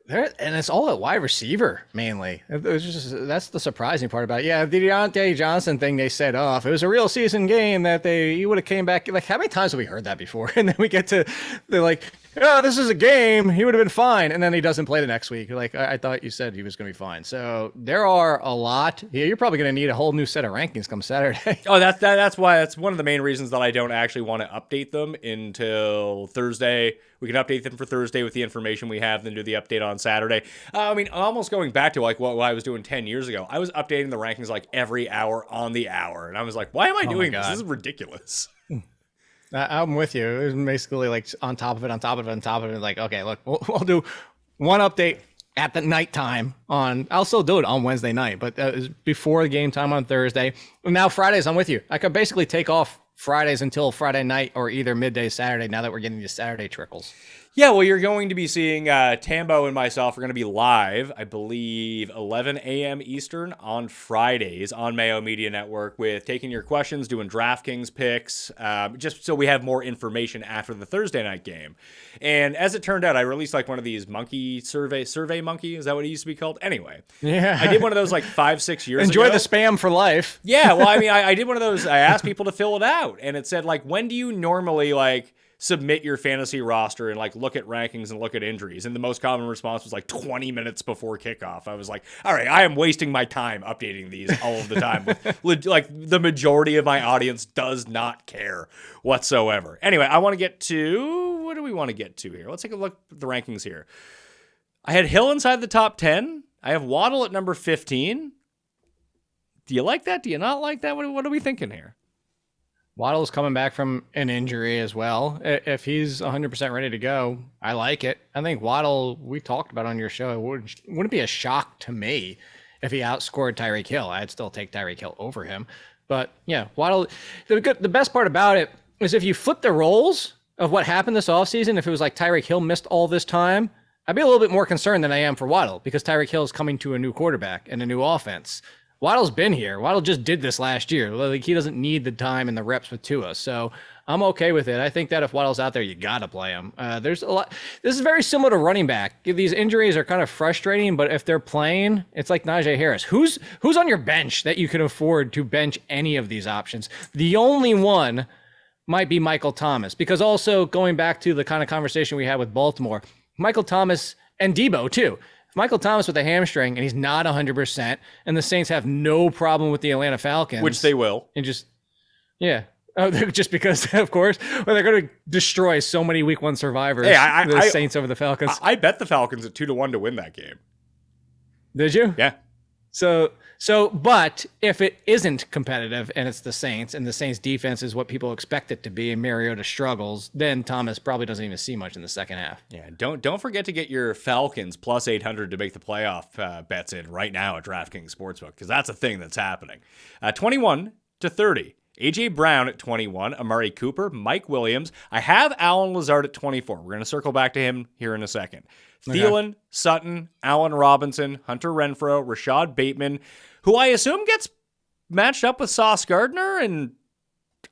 S4: And it's all at wide receiver, mainly. That's the surprising part about it. Yeah, the Deontay Johnson thing they set off. It was a real season game that he would have came back. Like, how many times have we heard that before? And then we get to, they're like, oh, this is a game. He would have been fine. And then he doesn't play the next week. Like, I thought you said he was going to be fine. So there are a lot. Yeah, you're probably going to need a whole new set of rankings come Saturday.
S3: Oh, that's why. That's one of the main reasons that I don't actually want to update them until Thursday. We can update them for Thursday with the information we have, then do the update on Saturday. I mean, almost going back to like what I was doing 10 years ago. I was updating the rankings like every hour on the hour. And I was like, why am I doing this? This is ridiculous.
S4: I'm with you. It was basically like on top of it, on top of it, on top of it. Like, okay, look, we'll do one update at the nighttime I'll still do it on Wednesday night, but it was before the game time on Thursday. And now Fridays, I'm with you. I could basically take off Fridays until Friday night or either midday Saturday now that we're getting to Saturday trickles.
S3: Yeah, well, you're going to be seeing Tambo and myself are going to be live, I believe, 11 a.m. Eastern on Fridays on Mayo Media Network with taking your questions, doing DraftKings picks, just so we have more information after the Thursday night game. And as it turned out, I released like one of these monkey survey monkey. Is that what it used to be called? Anyway.
S4: Yeah.
S3: I did one of those like 5-6 years
S4: Enjoy
S3: ago.
S4: the spam for life.
S3: Yeah, well, I mean, I did one of those. I asked people to fill it out, and it said like, when do you normally like submit your fantasy roster and like look at rankings and look at injuries? And the most common response was like 20 minutes before kickoff. I was like, all right, I am wasting my time updating these all of the time. Like the majority of my audience does not care whatsoever. Anyway, I want to get to, what do we want to get to here? Let's take a look at the rankings here. I had Hill inside the top 10. I have Waddle at number 15. Do you like that? Do you not like that? What are we thinking here?
S4: Waddle's coming back from an injury as well. If he's 100% ready to go, I like it. I think Waddle, we talked about on your show, it wouldn't be a shock to me if he outscored Tyreek Hill. I'd still take Tyreek Hill over him. But yeah, Waddle, the best part about it is if you flip the roles of what happened this offseason, if it was like Tyreek Hill missed all this time, I'd be a little bit more concerned than I am for Waddle because Tyreek Hill is coming to a new quarterback and a new offense. Waddle's been here. Waddle just did this last year. Like, he doesn't need the time and the reps with Tua. So I'm okay with it. I think that if Waddle's out there, you got to play him. There's a lot. This is very similar to running back. These injuries are kind of frustrating, but if they're playing, it's like Najee Harris. Who's on your bench that you can afford to bench any of these options? The only one might be Michael Thomas, because also going back to the kind of conversation we had with Baltimore, Michael Thomas And Debo too. If Michael Thomas with a hamstring and he's not 100%, and the Saints have no problem with the Atlanta Falcons,
S3: Which they will.
S4: and just just because, of course, well, they're going to destroy so many Week 1 survivors. The Saints over the Falcons.
S3: I bet the Falcons at 2-1 to win that game.
S4: Did you?
S3: Yeah.
S4: So, but if it isn't competitive and it's the Saints and the Saints defense is what people expect it to be and Mariota struggles, then Thomas probably doesn't even see much in the second half.
S3: Yeah. Don't forget to get your Falcons plus 800 to make the playoff bets in right now at DraftKings Sportsbook, because that's a thing that's happening. 21-30. A.J. Brown at 21, Amari Cooper, Mike Williams. I have Allen Lazard at 24. We're going to circle back to him here in a second. Thielen, Sutton, Allen Robinson, Hunter Renfrow, Rashad Bateman, who I assume gets matched up with Sauce Gardner, and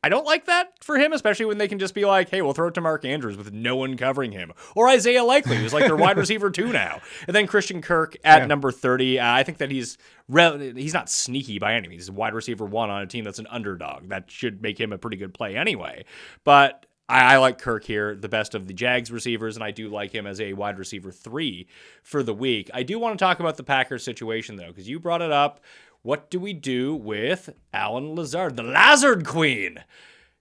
S3: I don't like that for him, especially when they can just be like, hey, we'll throw it to Mark Andrews with no one covering him. Or Isaiah Likely, who's like their wide receiver 2 now. And then Christian Kirk at number 30. I think that he's not sneaky by any means. He's a wide receiver 1 on a team that's an underdog. That should make him a pretty good play anyway. But I like Kirk here, the best of the Jags receivers, and I do like him as a wide receiver 3 for the week. I do want to talk about the Packers situation, though, because you brought it up. What do we do with Allen Lazard, the Lazard Queen?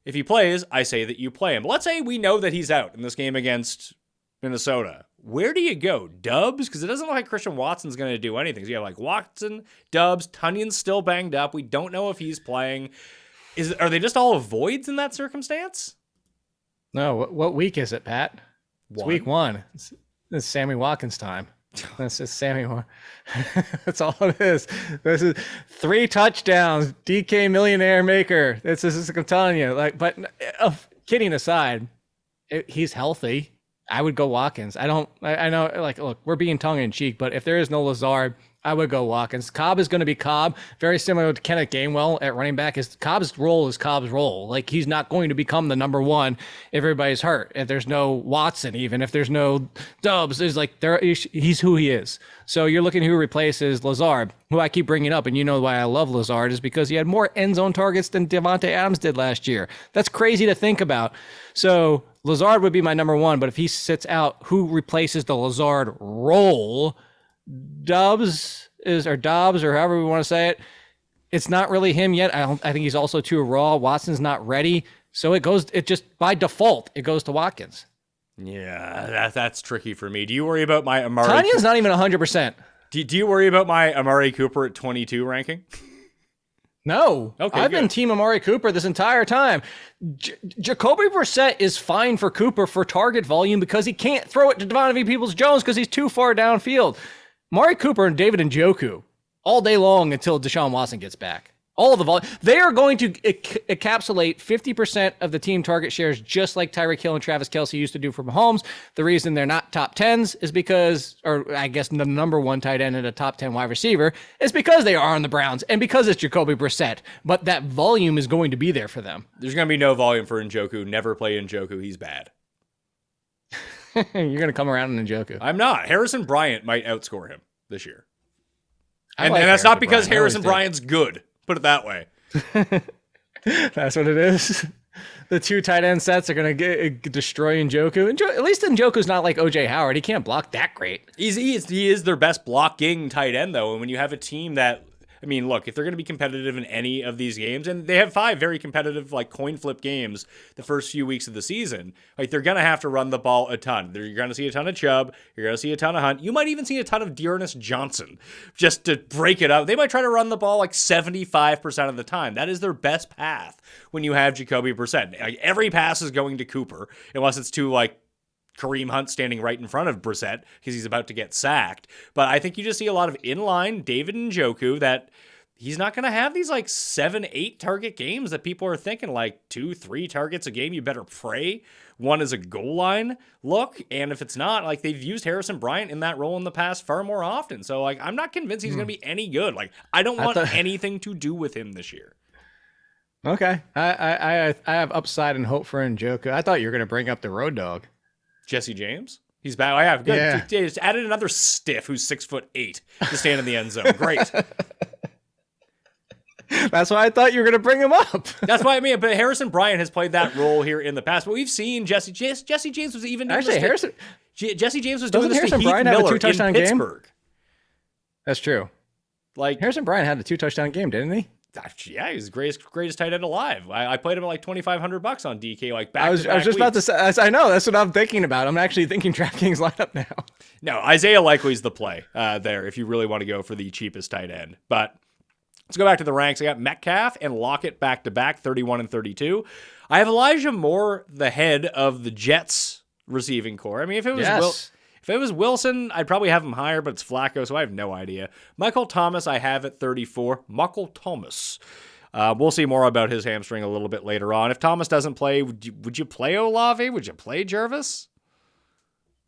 S3: If he plays, I say that you play him. Let's say we know that he's out in this game against Minnesota. Where do you go? Dubs? Because it doesn't look like Christian Watson's going to do anything. So you have like Watson, Dubs, Tunyon's still banged up. We don't know if he's playing. Are they just all voids in that circumstance?
S4: No, what week is it, Pat? It's week 1. It's Sammy Watkins time. That's just Sammy. That's all it is. This is 3 touchdowns. DK millionaire maker. This is I'm telling you. But kidding aside, he's healthy. I would go Watkins. I know. Look, we're being tongue in cheek, but if there is no Lazard, I would go Watkins. Cobb is going to be Cobb. Very similar to Kenneth Gainwell at running back. Cobb's role is Cobb's role. Like, he's not going to become the number 1 if everybody's hurt. If there's no Watson, even if there's no Dubs, there's like he's who he is. So you're looking who replaces Lazard, who I keep bringing up, and you know why I love Lazard is because he had more end zone targets than Devontae Adams did last year. That's crazy to think about. So Lazard would be my number 1, but if he sits out, who replaces the Lazard role? Dobbs or however we want to say it. It's not really him yet. I think he's also too raw. Watson's not ready. So it just by default, it goes to Watkins.
S3: Yeah, that's tricky for me. Do you worry about my Amari?
S4: Tanya's not even 100%.
S3: Do you worry about my Amari Cooper at 22 ranking?
S4: No.
S3: Okay,
S4: I've been team Amari Cooper this entire time. Jacoby Brissett is fine for Cooper for target volume because he can't throw it to Devontae Peoples-Jones because he's too far downfield. Amari Cooper and David Njoku all day long until Deshaun Watson gets back. All of the volume. They are going to encapsulate 50% of the team target shares just like Tyreek Hill and Travis Kelce used to do for Mahomes. The reason they're not top 10s is because, or I guess the number 1 tight end and a top 10 wide receiver, is because they are on the Browns and because it's Jacoby Brissett. But that volume is going to be there for them.
S3: There's going to be no volume for Njoku. Never play Njoku. He's bad.
S4: You're going to come around in Njoku.
S3: I'm not. Harrison Bryant might outscore him this year. And
S4: like
S3: that's not because
S4: Bryant.
S3: Harrison Bryant's good. Put it that way.
S4: That's what it is. The 2 tight end sets are going to destroy Njoku. At least Njoku's not like O.J. Howard. He can't block that great.
S3: He is their best blocking tight end, though. And when you have a team that, I mean, look, if they're going to be competitive in any of these games, and they have 5 very competitive, like, coin flip games the first few weeks of the season, like, they're going to have to run the ball a ton. You're going to see a ton of Chubb. You're going to see a ton of Hunt. You might even see a ton of Dearness Johnson just to break it up. They might try to run the ball like 75% of the time. That is their best path when you have Jacoby Brissett. Like, every pass is going to Cooper, unless it's to, like, Kareem Hunt standing right in front of Brissett because he's about to get sacked. But I think you just see a lot of inline David Njoku that he's not going to have these like 7-8 target games that people are thinking like 2-3 targets a game. You better pray one is a goal line look. And if it's not, like they've used Harrison Bryant in that role in the past far more often. So like, I'm not convinced he's going to be any good. Like I don't want anything to do with him this year.
S4: Okay. I have upside and hope for Njoku. I thought you were going to bring up the road dog.
S3: Jesse James? He's back. I have good.
S4: Yeah.
S3: Just added another stiff who's 6'8" to stand in the end zone. Great.
S4: That's why I thought you were going to bring him up.
S3: That's why I mean, but Harrison Bryant has played that role here in the past. But we've seen Jesse James was even doing
S4: Actually,
S3: Jesse James was doing this
S4: Harrison
S3: to Heath
S4: Bryant have a
S3: Miller
S4: 2-touchdown
S3: in
S4: game?
S3: Pittsburgh.
S4: That's true.
S3: Like
S4: Harrison Bryant had a 2-touchdown game, didn't he?
S3: yeah, he's the greatest tight end alive. I played him at like $2,500 on DK. Like back.
S4: I was just about to say. I know that's what I'm thinking about. I'm actually thinking DraftKings lineup now.
S3: No, Isaiah Likely's the play there if you really want to go for the cheapest tight end. But let's go back to the ranks. I got Metcalf and Lockett back to back, 31 and 32. I have Elijah Moore, the head of the Jets receiving core. I mean, if it was if it was Wilson, I'd probably have him higher, but it's Flacco, so I have no idea. Michael Thomas, I have at 34. Michael Thomas. We'll see more about his hamstring a little bit later on. If Thomas doesn't play, would you play Olave? Would you play Jervis?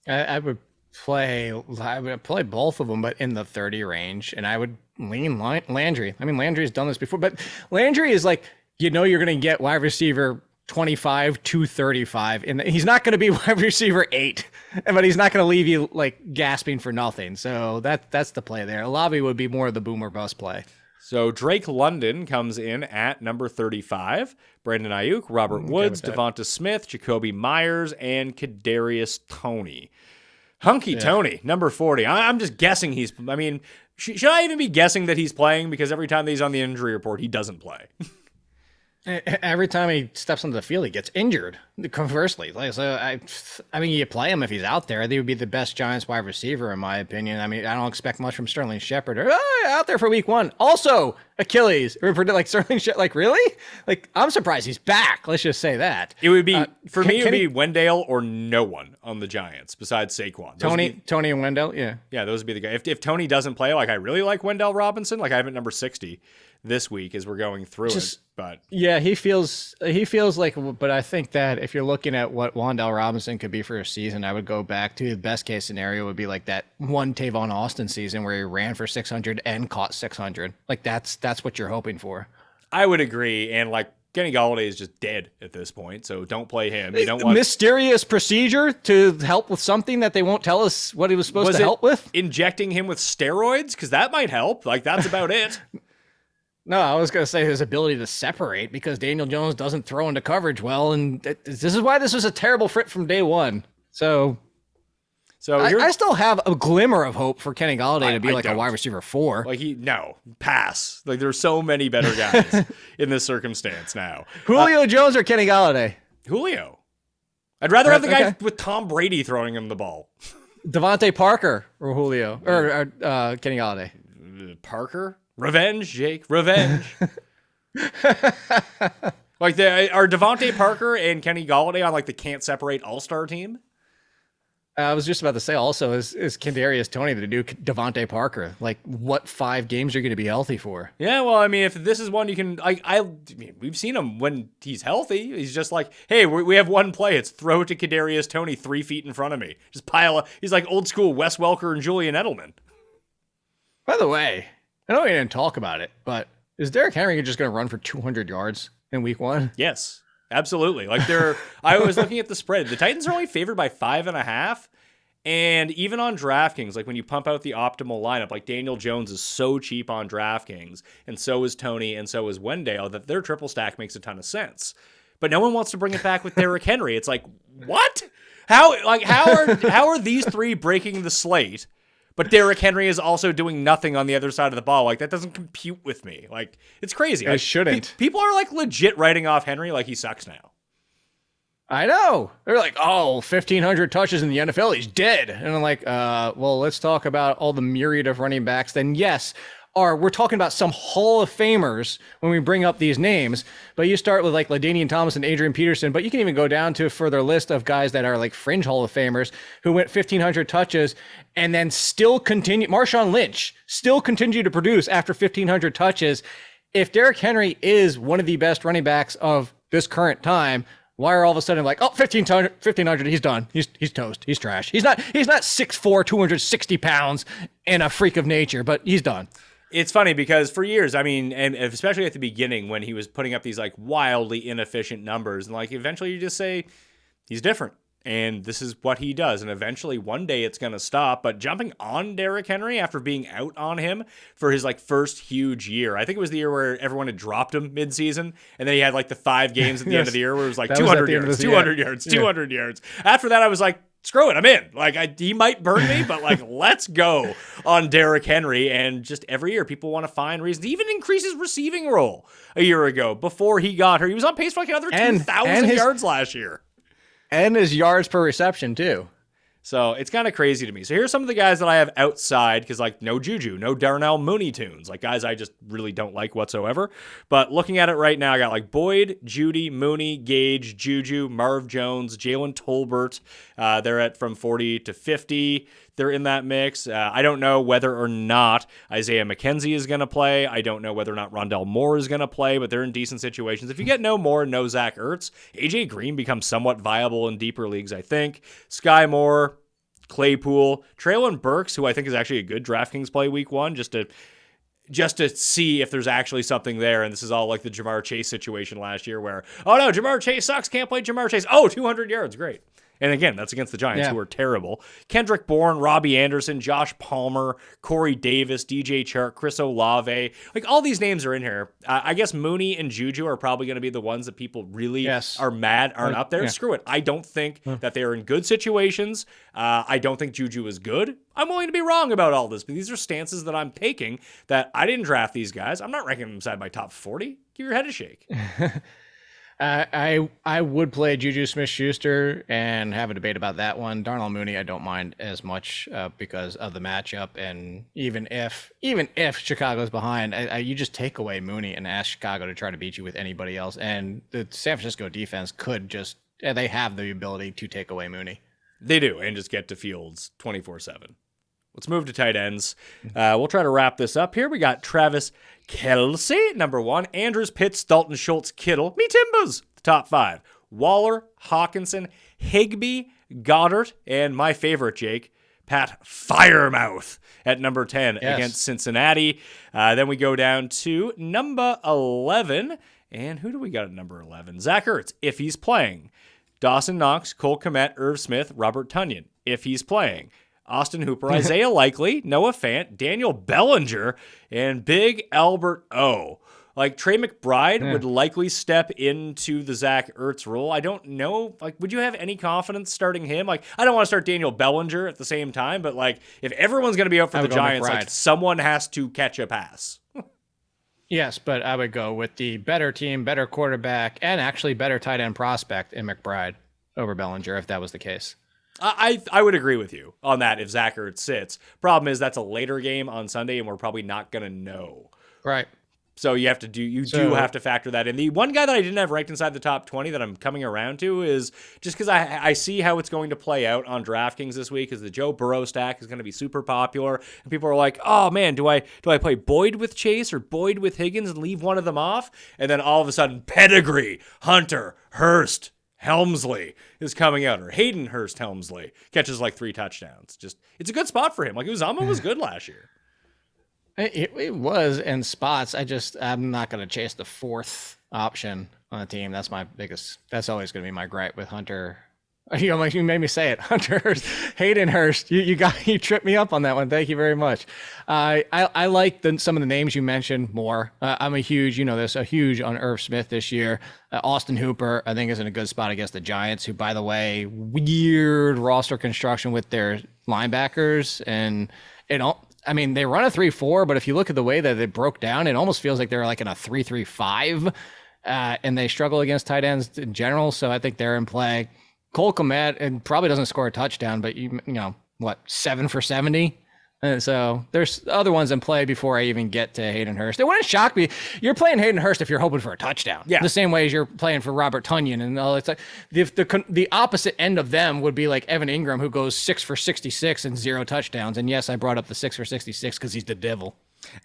S4: I would play both of them, but in the 30 range, and I would lean Landry. I mean, Landry's done this before, but Landry is like, you're going to get wide receiver 25 to 35, and he's not going to be wide receiver 8, but he's not going to leave you like gasping for nothing. So that's the play there. Olave would be more of the boomer bust play.
S3: So Drake London comes in at number 35. Brandon Ayuk, Robert Woods, Devonta Smith, Jacoby Myers, and Kadarius Toney. Tony, number 40. I'm just guessing should I even be guessing that he's playing? Because every time that he's on the injury report, he doesn't play.
S4: Every time he steps onto the field, he gets injured. Conversely, I mean, you play him if he's out there. He would be the best Giants wide receiver, in my opinion. I mean, I don't expect much from Sterling Shepard. Out there for week 1. Also, Achilles. Like Sterling Shepard. Like, really? Like, I'm surprised he's back. Let's just say that.
S3: It would be it would be Wendell or no one on the Giants besides Saquon.
S4: Tony and Wendell. Yeah,
S3: those would be the guys. If Tony doesn't play, like I really like Wendell Robinson. Like I have it number 60 this week as we're going through it. But
S4: yeah, he feels like. But I think that if you're looking at what Wandale Robinson could be for a season, I would go back to the best case scenario would be like that one Tavon Austin season where he ran for 600 and caught 600. Like that's what you're hoping for.
S3: I would agree, and like Kenny Golladay is just dead at this point, so don't play him. You don't want
S4: mysterious procedure to help with something that they won't tell us what he was supposed to help with.
S3: Injecting him with steroids, because that might help. Like that's about it.
S4: No, I was going to say his ability to separate because Daniel Jones doesn't throw into coverage well, and this is why this was a terrible fit from day one. So I still have a glimmer of hope for Kenny Golladay to be like a wide receiver 4.
S3: Like pass. Like there's so many better guys in this circumstance now.
S4: Julio Jones or Kenny Golladay?
S3: Julio. I'd rather have the guy with Tom Brady throwing him the ball.
S4: Devontae Parker or Julio or Kenny Golladay?
S3: Parker? Revenge, Jake. Revenge. Like are Devontae Parker and Kenny Golladay on like the can't separate all-star team?
S4: I was just about to say also is Kadarius Toney the new Devontae Parker? Like what 5 games are you going to be healthy for?
S3: Yeah, well, I mean, if this is one you can, I mean, we've seen him when he's healthy. He's just like, hey, we have one play. It's throw it to Kadarius Toney 3 feet in front of me. Just he's like old school Wes Welker and Julian Edelman.
S4: By the way, I know we didn't talk about it, but is Derrick Henry just going to run for 200 yards in week 1?
S3: Yes, absolutely. Like I was looking at the spread. The Titans are only favored by 5.5. And even on DraftKings, like when you pump out the optimal lineup, like Daniel Jones is so cheap on DraftKings, and so is Toney, and so is Wendell, that their triple stack makes a ton of sense. But no one wants to bring it back with Derrick Henry. It's like, what? How are these 3 breaking the slate? But Derrick Henry is also doing nothing on the other side of the ball. Like, that doesn't compute with me. Like, it's crazy.
S4: It shouldn't.
S3: People are, like, legit writing off Henry like he sucks now.
S4: I know. They're like, 1,500 touches in the NFL. He's dead. And I'm like, well, let's talk about all the myriad of running backs. Then, yes, we're talking about some Hall of Famers when we bring up these names. But you start with, like, LaDainian Thomas and Adrian Peterson. But you can even go down to a further list of guys that are, like, fringe Hall of Famers who went 1,500 touches and then still continue. Marshawn Lynch still continued to produce after 1,500 touches. If Derrick Henry is one of the best running backs of this current time, why are all of a sudden like, 1,500, he's done. He's toast. He's trash. He's not 6'4", 260 pounds and a freak of nature, but he's done.
S3: It's funny because for years, I mean, and especially at the beginning when he was putting up these like wildly inefficient numbers, and like eventually you just say, he's different. And this is what he does. And eventually one day it's going to stop. But jumping on Derrick Henry after being out on him for his like first huge year. I think it was the year where everyone had dropped him midseason. And then he had like the 5 games at the end of the year where it was like 200 yards, 200 yards, 200 yards. After that, I was like, screw it, I'm in. Like, he might burn me, but like, let's go on Derrick Henry. And just every year, people want to find reasons to even increase his receiving role. A year ago, before he got hurt, he was on pace for like another 2,000 yards last year.
S4: And his yards per reception, too.
S3: So it's kind of crazy to me. So here's some of the guys that I have outside because, like, no Juju, no Darnell Mooney tunes, like guys I just really don't like whatsoever. But looking at it right now, I got like Boyd, Judy, Mooney, Gage, Juju, Marv Jones, Jalen Tolbert. They're at from 40 to 50. They're in that mix. I don't know whether or not Isaiah McKenzie is going to play. I don't know whether or not Rondell Moore is going to play, but they're in decent situations. If you get no Moore, no Zach Ertz, AJ Green becomes somewhat viable in deeper leagues, I think. Sky Moore, Claypool, Traylon Burks, who I think is actually a good DraftKings play week 1, just to see if there's actually something there. And this is all like the Jamar Chase situation last year where, oh no, Jamar Chase sucks, can't play Jamar Chase. Oh, 200 yards, great. And again, that's against the Giants, who are terrible. Kendrick Bourne, Robbie Anderson, Josh Palmer, Corey Davis, DJ Chark, Chris Olave. Like, all these names are in here. I guess Mooney and Juju are probably going to be the ones that people really are mad aren't up there. Yeah. Screw it. I don't think that they are in good situations. I don't think Juju is good. I'm willing to be wrong about all this, but these are stances that I'm taking that I didn't draft these guys. I'm not ranking them inside my top 40. Give your head a shake.
S4: I would play Juju Smith-Schuster and have a debate about that one. Darnell Mooney, I don't mind as much because of the matchup, and even if Chicago's behind, you just take away Mooney and ask Chicago to try to beat you with anybody else, and the San Francisco defense could just they have the ability to take away Mooney.
S3: They do, and just get to Fields 24/7. Let's move to tight ends. We'll try to wrap this up here. We got Travis Kelce, number 1. Andrews, Pitts, Dalton, Schultz, Kittle. Me Timbers, the top 5. Waller, Hawkinson, Higbee, Goddard, and my favorite, Jake, Pat Firemouth at number 10 against Cincinnati. Then we go down to number 11. And who do we got at number 11? Zach Ertz, if he's playing. Dawson Knox, Cole Kmet, Irv Smith, Robert Tonyan, if he's playing. Austin Hooper, Isaiah Likely, Noah Fant, Daniel Bellinger, and Big Albert O. Like, Trey McBride would likely step into the Zach Ertz role. I don't know. Like, would you have any confidence starting him? Like, I don't want to start Daniel Bellinger at the same time, but, like, if everyone's going to be out for the Giants, like, someone has to catch a pass.
S4: Yes, but I would go with the better team, better quarterback, and actually better tight end prospect in McBride over Bellinger if that was the case.
S3: I would agree with you on that if Zach Ertz sits. Problem is that's a later game on Sunday, and we're probably not going to know.
S4: Right.
S3: So you do have to factor that in. The one guy that I didn't have ranked inside the top 20 that I'm coming around to is just because I see how it's going to play out on DraftKings this week, is the Joe Burrow stack is going to be super popular, and people are like, oh man, do I play Boyd with Chase or Boyd with Higgins and leave one of them off? And then all of a sudden, Pedigree, Hunter, Hurst, Helmsley is coming out, or Hayden Hurst Helmsley catches like 3 touchdowns. Just, it's a good spot for him. Like, Uzama was good last year.
S4: It was in spots. I'm not going to chase the 4th option on the team. That's that's always going to be my gripe with Hunter. You made me say it. Hunter Hurst, Hayden Hurst. You tripped me up on that one. Thank you very much. I like some of the names you mentioned more. I'm a huge on Irv Smith this year. Austin Hooper, I think, is in a good spot against the Giants, who, by the way, weird roster construction with their linebackers, and they run a 3-4, but if you look at the way that it broke down, it almost feels like they're like in a 3-3-5, and they struggle against tight ends in general. So I think they're in play. Cole Kmet, and probably doesn't score a touchdown, but 7 for 70. So there's other ones in play before I even get to Hayden Hurst. It wouldn't shock me. You're playing Hayden Hurst if you're hoping for a touchdown. Yeah. The same way as you're playing for Robert Tonyan. And all. It's like the opposite end of them would be like Evan Ingram, who goes 6 for 66 and 0 touchdowns. And yes, I brought up the 6 for 66 because he's the devil.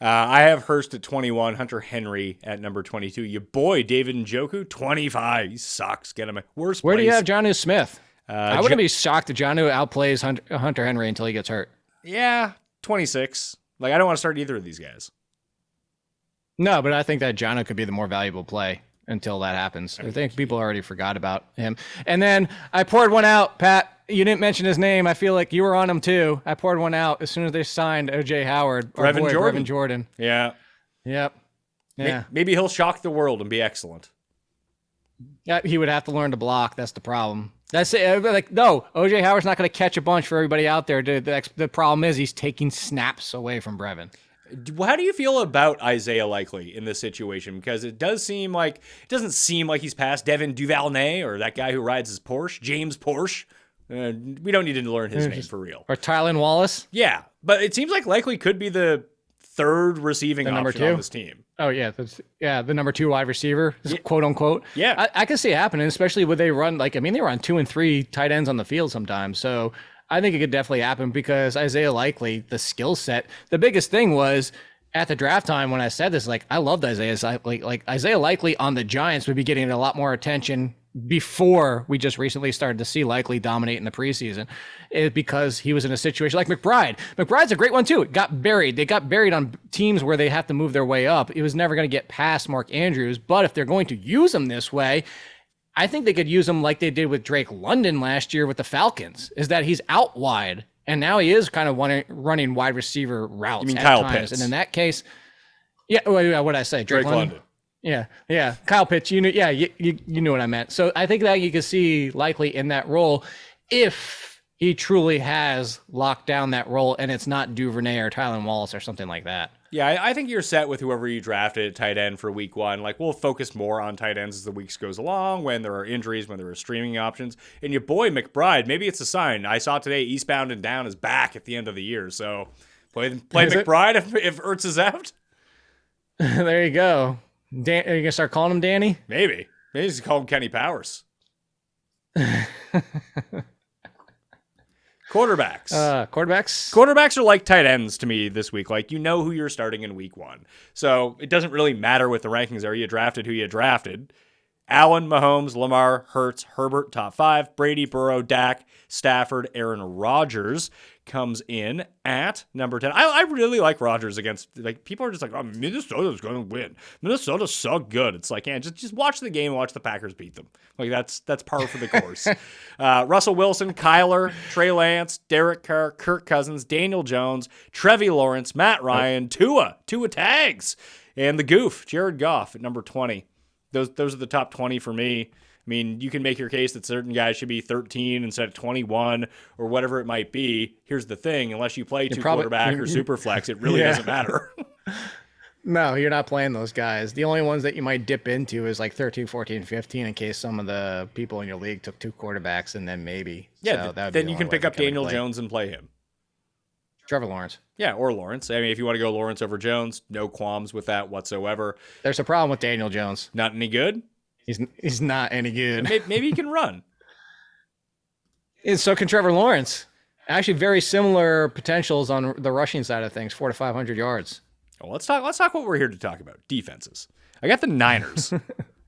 S3: I have Hurst at 21, Hunter Henry at number 22. Your boy, David Njoku, 25. He sucks. Get him a worse place.
S4: Where do you have Jonnu Smith? I wouldn't be shocked if Jonnu outplays Hunter Henry until he gets hurt.
S3: Yeah, 26. Like, I don't want to start either of these guys.
S4: No, but I think that Jonnu could be the more valuable play until that happens. I think people already forgot about him. And then I poured one out, Pat. You didn't mention his name. I feel like you were on him too. I poured one out as soon as they signed O.J. Howard. Brevin Jordan.
S3: Yeah.
S4: Yep. Yeah.
S3: Maybe he'll shock the world and be excellent.
S4: Yeah, he would have to learn to block. That's the problem. That's it. Like, no, O.J. Howard's not going to catch a bunch for everybody out there. The problem is he's taking snaps away from Brevin.
S3: How do you feel about Isaiah Likely in this situation? Because it doesn't seem like he's past Devin Duvernay or that guy who rides his Porsche, James Porsche. We don't need to learn his name for real.
S4: Or Tylan Wallace.
S3: Yeah, but it seems like Likely could be the third receiving option on this team.
S4: Oh yeah, the number 2 wide receiver, quote unquote.
S3: Yeah,
S4: I can see it happening, especially when they run they run 2 and 3 tight ends on the field sometimes. So I think it could definitely happen because Isaiah Likely, the skill set, the biggest thing was at the draft time when I said this, like I loved Isaiah Likely. Like Isaiah Likely on the Giants would be getting a lot more attention before we just recently started to see Likely dominate in the preseason, because he was in a situation like McBride. McBride's a great one too. It got buried. They got buried on teams where they have to move their way up. It was never going to get past Mark Andrews. But if they're going to use him this way, I think they could use him like they did with Drake London last year with the Falcons, is that he's out wide. And now he is kind of running wide receiver routes.
S3: You mean
S4: at
S3: Kyle
S4: times.
S3: Pitts?
S4: And in that case, what did I say?
S3: Drake London.
S4: Yeah. Kyle Pitts, you knew what I meant. So I think that you can see Likely in that role if he truly has locked down that role and it's not Duvernay or Tylan Wallace or something like that.
S3: Yeah, I think you're set with whoever you drafted at tight end for week 1. Like, we'll focus more on tight ends as the weeks goes along, when there are injuries, when there are streaming options. And your boy McBride, maybe it's a sign. I saw today Eastbound and Down is back at the end of the year. So play McBride if Ertz is out.
S4: There you go. Are you going to start calling him Danny?
S3: Maybe just call him Kenny Powers. Quarterbacks. Quarterbacks are like tight ends to me this week. Like, you know who you're starting in week 1. So it doesn't really matter what the rankings are. You drafted who you drafted. Allen, Mahomes, Lamar, Hurts, Herbert, top 5. Brady, Burrow, Dak, Stafford, Aaron Rodgers comes in at number 10. I really like Rodgers against, like, people are just like, oh, Minnesota's going to win. Minnesota's so good. It's like, yeah, just watch the game and watch the Packers beat them. Like, that's par for the course. Russell Wilson, Kyler, Trey Lance, Derek Carr, Kirk Cousins, Daniel Jones, Trevi Lawrence, Matt Ryan, Tua tags, and the goof, Jared Goff at number 20. Those are the top 20 for me. I mean, you can make your case that certain guys should be 13 instead of 21 or whatever it might be. Here's the thing. Unless you play quarterback or super flex, it really doesn't matter.
S4: No, you're not playing those guys. The only ones that you might dip into is like 13, 14, 15 in case some of the people in your league took 2 quarterbacks, and then maybe.
S3: Yeah, so then you can pick up Daniel Jones and play him.
S4: Trevor Lawrence.
S3: Yeah, or Lawrence. I mean, if you want to go Lawrence over Jones, no qualms with that whatsoever.
S4: There's a problem with Daniel Jones.
S3: Not any good?
S4: He's not any good.
S3: Maybe he can run.
S4: And so can Trevor Lawrence. Actually, very similar potentials on the rushing side of things, 400 to 500 yards.
S3: Well, let's talk what we're here to talk about. Defenses. I got the Niners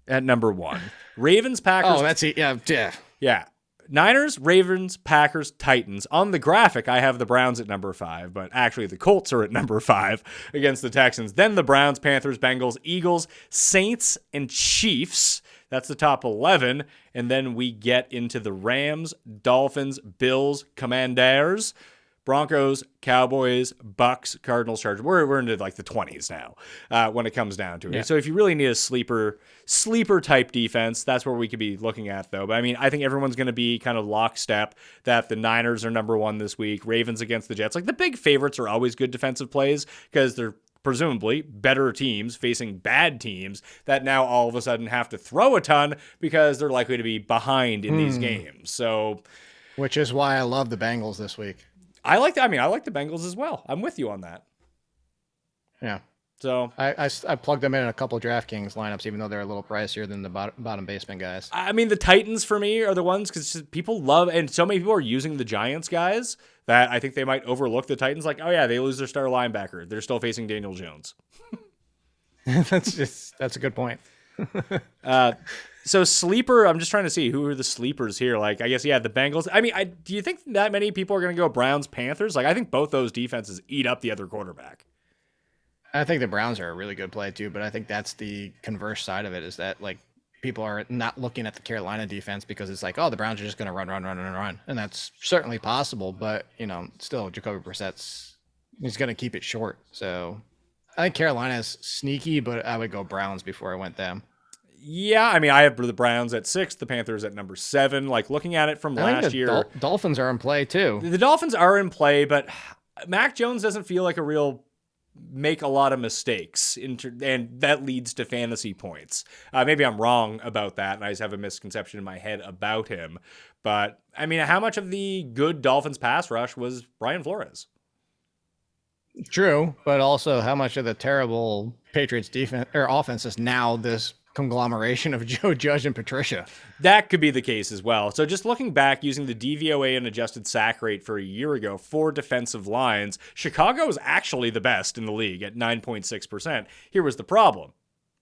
S3: at number 1. Ravens, Packers.
S4: Oh, that's it. Yeah.
S3: Yeah. Niners, Ravens, Packers, Titans. On the graphic, I have the Browns at number 5, but actually the Colts are at number 5 against the Texans. Then the Browns, Panthers, Bengals, Eagles, Saints, and Chiefs. That's the top 11. And then we get into the Rams, Dolphins, Bills, Commanders, Broncos, Cowboys, Bucks, Cardinals, Chargers. We're into like the 20s now when it comes down to it. Yeah. So if you really need a sleeper type defense, that's where we could be looking at, though. But I mean, I think everyone's going to be kind of lockstep that the Niners are number 1 this week. Ravens against the Jets. Like, the big favorites are always good defensive plays because they're presumably better teams facing bad teams that now all of a sudden have to throw a ton because they're likely to be behind in these games. So,
S4: which is why I love the Bengals this week.
S3: I like the Bengals as well. I'm with you on that.
S4: Yeah.
S3: So
S4: I plugged them in a couple of DraftKings lineups, even though they're a little pricier than the bottom basement guys.
S3: I mean, the Titans for me are the ones because people love, and so many people are using the Giants guys that I think they might overlook the Titans. Like, oh yeah, they lose their star linebacker. They're still facing Daniel Jones.
S4: That's a good point.
S3: So sleeper, I'm just trying to see who are the sleepers here. Like, I guess, yeah, the Bengals. I mean, do you think that many people are going to go Browns, Panthers? Like, I think both those defenses eat up the other quarterback.
S4: I think the Browns are a really good play too, but I think that's the converse side of it is that like people are not looking at the Carolina defense because it's like, oh, the Browns are just going to run. And that's certainly possible, but still Jacoby Brissett's he's going to keep it short. So I think Carolina's sneaky, but I would go Browns before I went them.
S3: Yeah, I mean, I have the Browns at 6, the Panthers at number 7. Like looking at it from last year,
S4: Dolphins are in play too.
S3: The Dolphins are in play, but Mac Jones doesn't feel like a real make a lot of mistakes, and that leads to fantasy points. Maybe I'm wrong about that, and I just have a misconception in my head about him. But, I mean, how much of the good Dolphins pass rush was Brian Flores?
S4: True, but also how much of the terrible Patriots defense or offense is now this conglomeration of Joe Judge and Patricia?
S3: That could be the case as well. So just looking back using the DVOA and adjusted sack rate for a year ago for defensive lines, Chicago was actually the best in the league at 9.6%. Here was the problem.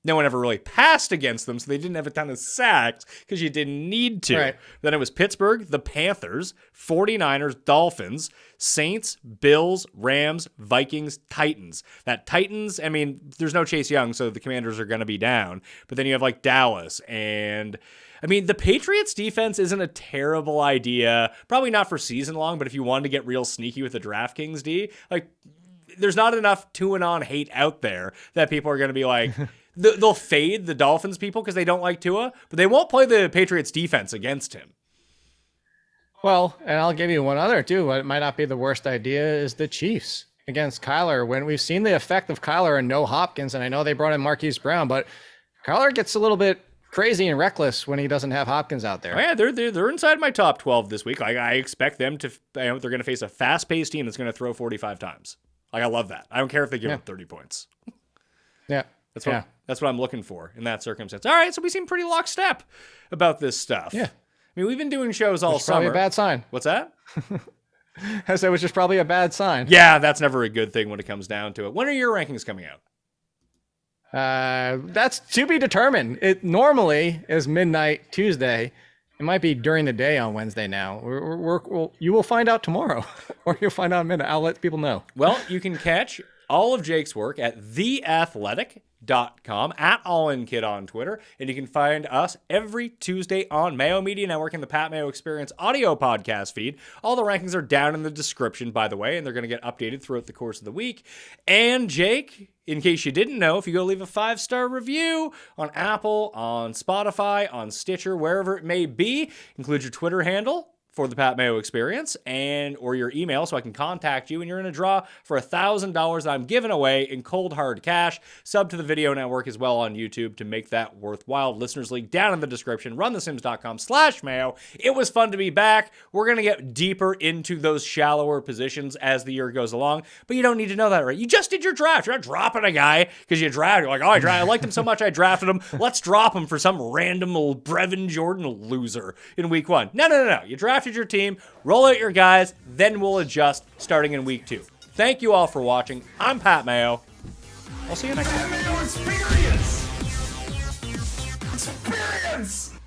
S3: No one ever really passed against them, so they didn't have a ton of sacks because you didn't need to.
S4: Right.
S3: Then it was Pittsburgh, the Panthers, 49ers, Dolphins, Saints, Bills, Rams, Vikings, Titans. That Titans, I mean, there's no Chase Young, so the Commanders are going to be down. But then you have like Dallas and... I mean, the Patriots defense isn't a terrible idea. Probably not for season long, but if you wanted to get real sneaky with the DraftKings D, like, there's not enough to and on hate out there that people are going to be like... They'll fade the Dolphins people because they don't like Tua, but they won't play the Patriots defense against him.
S4: Well, and I'll give you one other too. What might not be the worst idea is the Chiefs against Kyler. When we've seen the effect of Kyler and no Hopkins, and I know they brought in Marquise Brown, but Kyler gets a little bit crazy and reckless when he doesn't have Hopkins out there.
S3: Oh, yeah, they're inside my top 12 this week. Like, I expect them to. They're going to face a fast-paced team that's going to throw 45 times. Like, I love that. I don't care if they give up 30 points.
S4: Yeah.
S3: That's what I'm looking for in that circumstance. All right, so we seem pretty lockstep about this stuff.
S4: Yeah.
S3: I mean, we've been doing shows all summer.
S4: Probably a bad sign.
S3: What's that?
S4: I said, which is probably a bad sign.
S3: Yeah, that's never a good thing when it comes down to it. When are your rankings coming out?
S4: That's to be determined. It normally is midnight Tuesday. It might be during the day on Wednesday now. You will find out tomorrow, or you'll find out in a minute. I'll let people know.
S3: Well, you can catch all of Jake's work at theathletic.com, at AllInKid on Twitter, and you can find us every Tuesday on Mayo Media Network and the Pat Mayo Experience audio podcast feed. All the rankings are down in the description, by the way, and they're going to get updated throughout the course of the week. And Jake, in case you didn't know, if you go leave a 5-star review on Apple, on Spotify, on Stitcher, wherever it may be, include your Twitter handle for the Pat Mayo Experience or your email so I can contact you, and you're in a draw for $1,000 that I'm giving away in cold hard cash. Sub to the video network as well on YouTube to make that worthwhile. Listeners League down in the description. RunTheSims.com/Mayo. It was fun to be back. We're going to get deeper into those shallower positions as the year goes along, but you don't need to know that, right? You just did your draft. You're not dropping a guy because you drafted. You're like, oh, I liked him so much I drafted him. Let's drop him for some random Brevin Jordan loser in week 1. No. You drafted your team, roll out your guys, then we'll adjust starting in week 2. Thank you all for watching. I'm Pat Mayo. I'll see you next time.
S2: Mayo Experience! Experience!